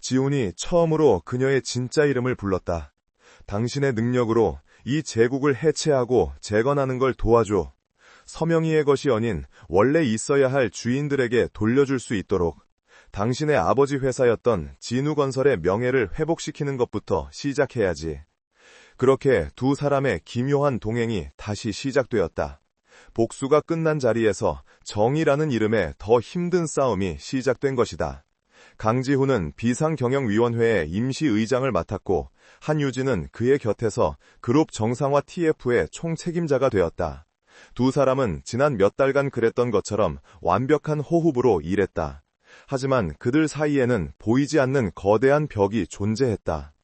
지훈이 처음으로 그녀의 진짜 이름을 불렀다. 당신의 능력으로 이 제국을 해체하고 재건하는 걸 도와줘. 서명희의 것이 아닌 원래 있어야 할 주인들에게 돌려줄 수 있도록. 당신의 아버지 회사였던 진우건설의 명예를 회복시키는 것부터 시작해야지. 그렇게 두 사람의 기묘한 동행이 다시 시작되었다. 복수가 끝난 자리에서 정의라는 이름의 더 힘든 싸움이 시작된 것이다. 강지훈은 비상경영위원회의 임시의장을 맡았고 한유진은 그의 곁에서 그룹 정상화 TF의 총책임자가 되었다. 두 사람은 지난 몇 달간 그랬던 것처럼 완벽한 호흡으로 일했다. 하지만 그들 사이에는 보이지 않는 거대한 벽이 존재했다.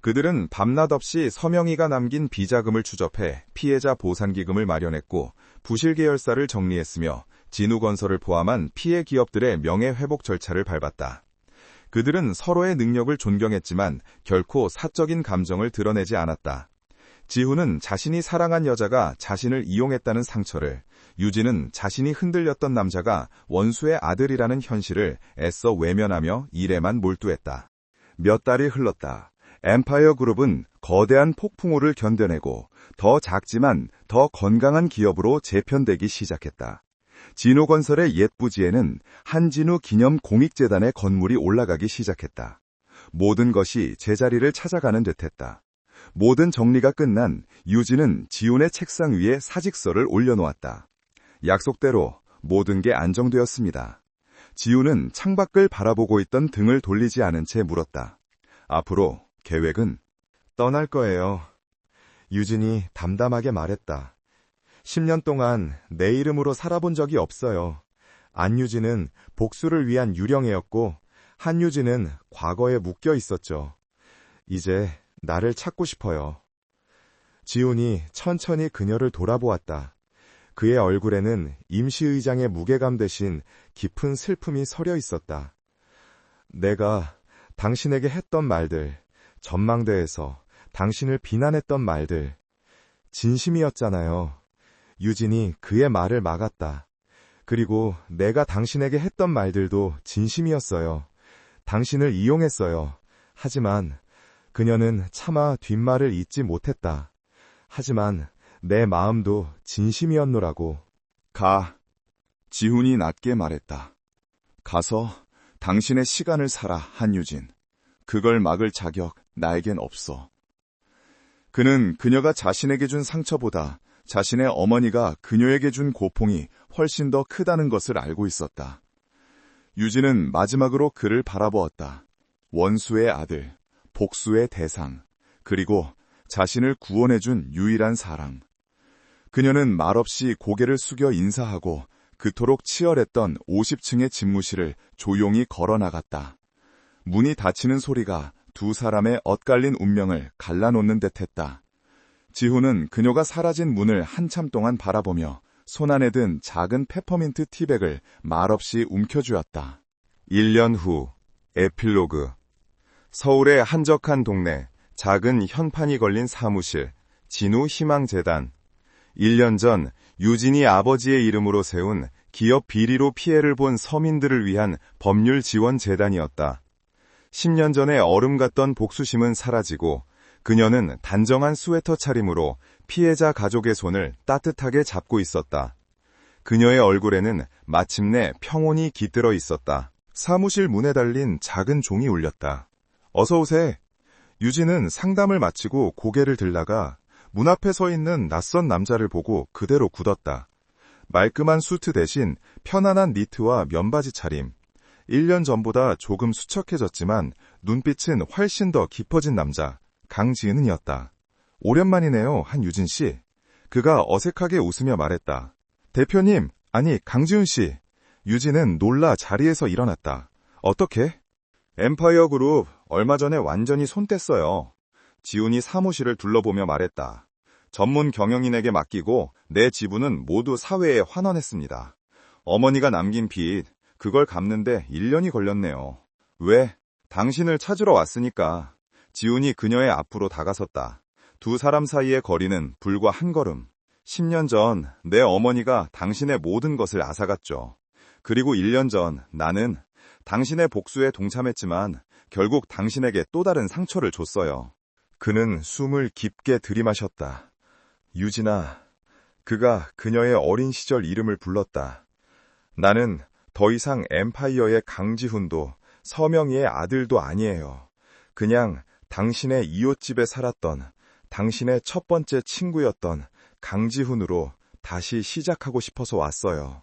그들은 밤낮 없이 서명희가 남긴 비자금을 추적해 피해자 보상기금을 마련했고 부실 계열사를 정리했으며 진우건설을 포함한 피해 기업들의 명예회복 절차를 밟았다. 그들은 서로의 능력을 존경했지만 결코 사적인 감정을 드러내지 않았다. 지훈은 자신이 사랑한 여자가 자신을 이용했다는 상처를, 유진은 자신이 흔들렸던 남자가 원수의 아들이라는 현실을 애써 외면하며 일에만 몰두했다. 몇 달이 흘렀다. 엠파이어 그룹은 거대한 폭풍우를 견뎌내고 더 작지만 더 건강한 기업으로 재편되기 시작했다. 진우건설의 옛 부지에는 한진우 기념 공익재단의 건물이 올라가기 시작했다. 모든 것이 제자리를 찾아가는 듯했다. 모든 정리가 끝난 유진은 지훈의 책상 위에 사직서를 올려놓았다. 약속대로 모든 게 안정되었습니다. 지훈은 창밖을 바라보고 있던 등을 돌리지 않은 채 물었다. 앞으로 계획은? 떠날 거예요. 유진이 담담하게 말했다. 10년 동안 내 이름으로 살아본 적이 없어요. 안유진은 복수를 위한 유령이었고 한유진은 과거에 묶여 있었죠. 이제 나를 찾고 싶어요. 지훈이 천천히 그녀를 돌아보았다. 그의 얼굴에는 임시의장의 무게감 대신 깊은 슬픔이 서려 있었다. 내가 당신에게 했던 말들, 전망대에서 당신을 비난했던 말들, 진심이었잖아요. 유진이 그의 말을 막았다. 그리고 내가 당신에게 했던 말들도 진심이었어요. 당신을 이용했어요. 하지만 그녀는 차마 뒷말을 잇지 못했다. 하지만 내 마음도 진심이었노라고. 가. 지훈이 낮게 말했다. 가서 당신의 시간을 살아, 한유진. 그걸 막을 자격 나에겐 없어. 그는 그녀가 자신에게 준 상처보다 자신의 어머니가 그녀에게 준 고통이 훨씬 더 크다는 것을 알고 있었다. 유진은 마지막으로 그를 바라보았다. 원수의 아들, 복수의 대상, 그리고 자신을 구원해준 유일한 사랑. 그녀는 말없이 고개를 숙여 인사하고 그토록 치열했던 50층의 집무실을 조용히 걸어나갔다. 문이 닫히는 소리가 두 사람의 엇갈린 운명을 갈라놓는 듯했다. 지훈은 그녀가 사라진 문을 한참 동안 바라보며 손안에 든 작은 페퍼민트 티백을 말없이 움켜쥐었다. 1년 후, 에필로그. 서울의 한적한 동네, 작은 현판이 걸린 사무실, 진우 희망재단. 1년 전 유진이 아버지의 이름으로 세운 기업 비리로 피해를 본 서민들을 위한 법률 지원 재단이었다. 10년 전에 얼음 같던 복수심은 사라지고 그녀는 단정한 스웨터 차림으로 피해자 가족의 손을 따뜻하게 잡고 있었다. 그녀의 얼굴에는 마침내 평온이 깃들어 있었다. 사무실 문에 달린 작은 종이 울렸다. 어서 오세. 유진은 상담을 마치고 고개를 들다가 문 앞에 서 있는 낯선 남자를 보고 그대로 굳었다. 말끔한 수트 대신 편안한 니트와 면바지 차림. 1년 전보다 조금 수척해졌지만 눈빛은 훨씬 더 깊어진 남자, 강지은이었다. 오랜만이네요, 한유진 씨. 그가 어색하게 웃으며 말했다. 대표님, 아니 강지훈 씨. 유진은 놀라 자리에서 일어났다. 어떻게? 엠파이어 그룹 얼마 전에 완전히 손 뗐어요. 지훈이 사무실을 둘러보며 말했다. 전문 경영인에게 맡기고 내 지분은 모두 사회에 환원했습니다. 어머니가 남긴 빚, 그걸 갚는데 1년이 걸렸네요. 왜? 당신을 찾으러 왔으니까. 지훈이 그녀의 앞으로 다가섰다. 두 사람 사이의 거리는 불과 한 걸음. 10년 전 내 어머니가 당신의 모든 것을 앗아갔죠. 그리고 1년 전 나는 당신의 복수에 동참했지만 결국 당신에게 또 다른 상처를 줬어요. 그는 숨을 깊게 들이마셨다. 유진아, 그가 그녀의 어린 시절 이름을 불렀다. 나는 더 이상 엠파이어의 강지훈도 서명희의 아들도 아니에요. 그냥 당신의 이웃집에 살았던 당신의 첫 번째 친구였던 강지훈으로 다시 시작하고 싶어서 왔어요.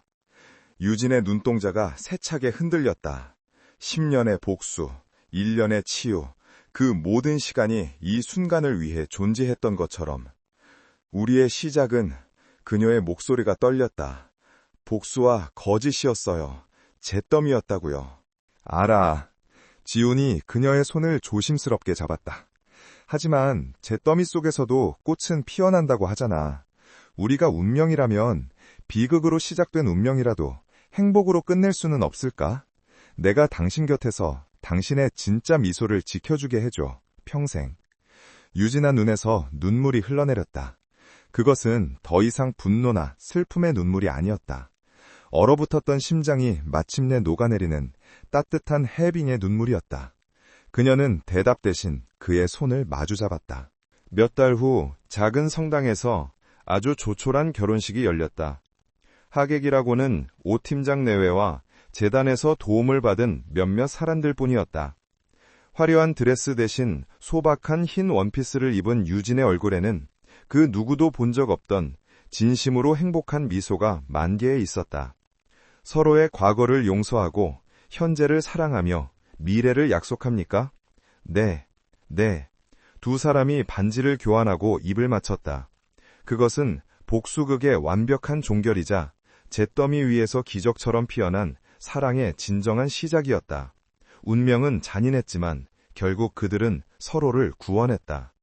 유진의 눈동자가 세차게 흔들렸다. 10년의 복수, 1년의 치유, 그 모든 시간이 이 순간을 위해 존재했던 것처럼. 우리의 시작은 그녀의 목소리가 떨렸다. 복수와 거짓이었어요. 잿더미였다고요. 알아. 지훈이 그녀의 손을 조심스럽게 잡았다. 하지만 잿더미 속에서도 꽃은 피어난다고 하잖아. 우리가 운명이라면 비극으로 시작된 운명이라도 행복으로 끝낼 수는 없을까? 내가 당신 곁에서 당신의 진짜 미소를 지켜주게 해줘. 평생. 유진아 눈에서 눈물이 흘러내렸다. 그것은 더 이상 분노나 슬픔의 눈물이 아니었다. 얼어붙었던 심장이 마침내 녹아내리는 따뜻한 해빙의 눈물이었다. 그녀는 대답 대신 그의 손을 마주잡았다. 몇 달 후 작은 성당에서 아주 조촐한 결혼식이 열렸다. 하객이라고는 오 팀장 내외와 재단에서 도움을 받은 몇몇 사람들 뿐이었다. 화려한 드레스 대신 소박한 흰 원피스를 입은 유진의 얼굴에는 그 누구도 본 적 없던 진심으로 행복한 미소가 만개에 있었다. 서로의 과거를 용서하고 현재를 사랑하며 미래를 약속합니까? 네, 네. 두 사람이 반지를 교환하고 입을 맞췄다. 그것은 복수극의 완벽한 종결이자 잿더미 위에서 기적처럼 피어난 사랑의 진정한 시작이었다. 운명은 잔인했지만 결국 그들은 서로를 구원했다.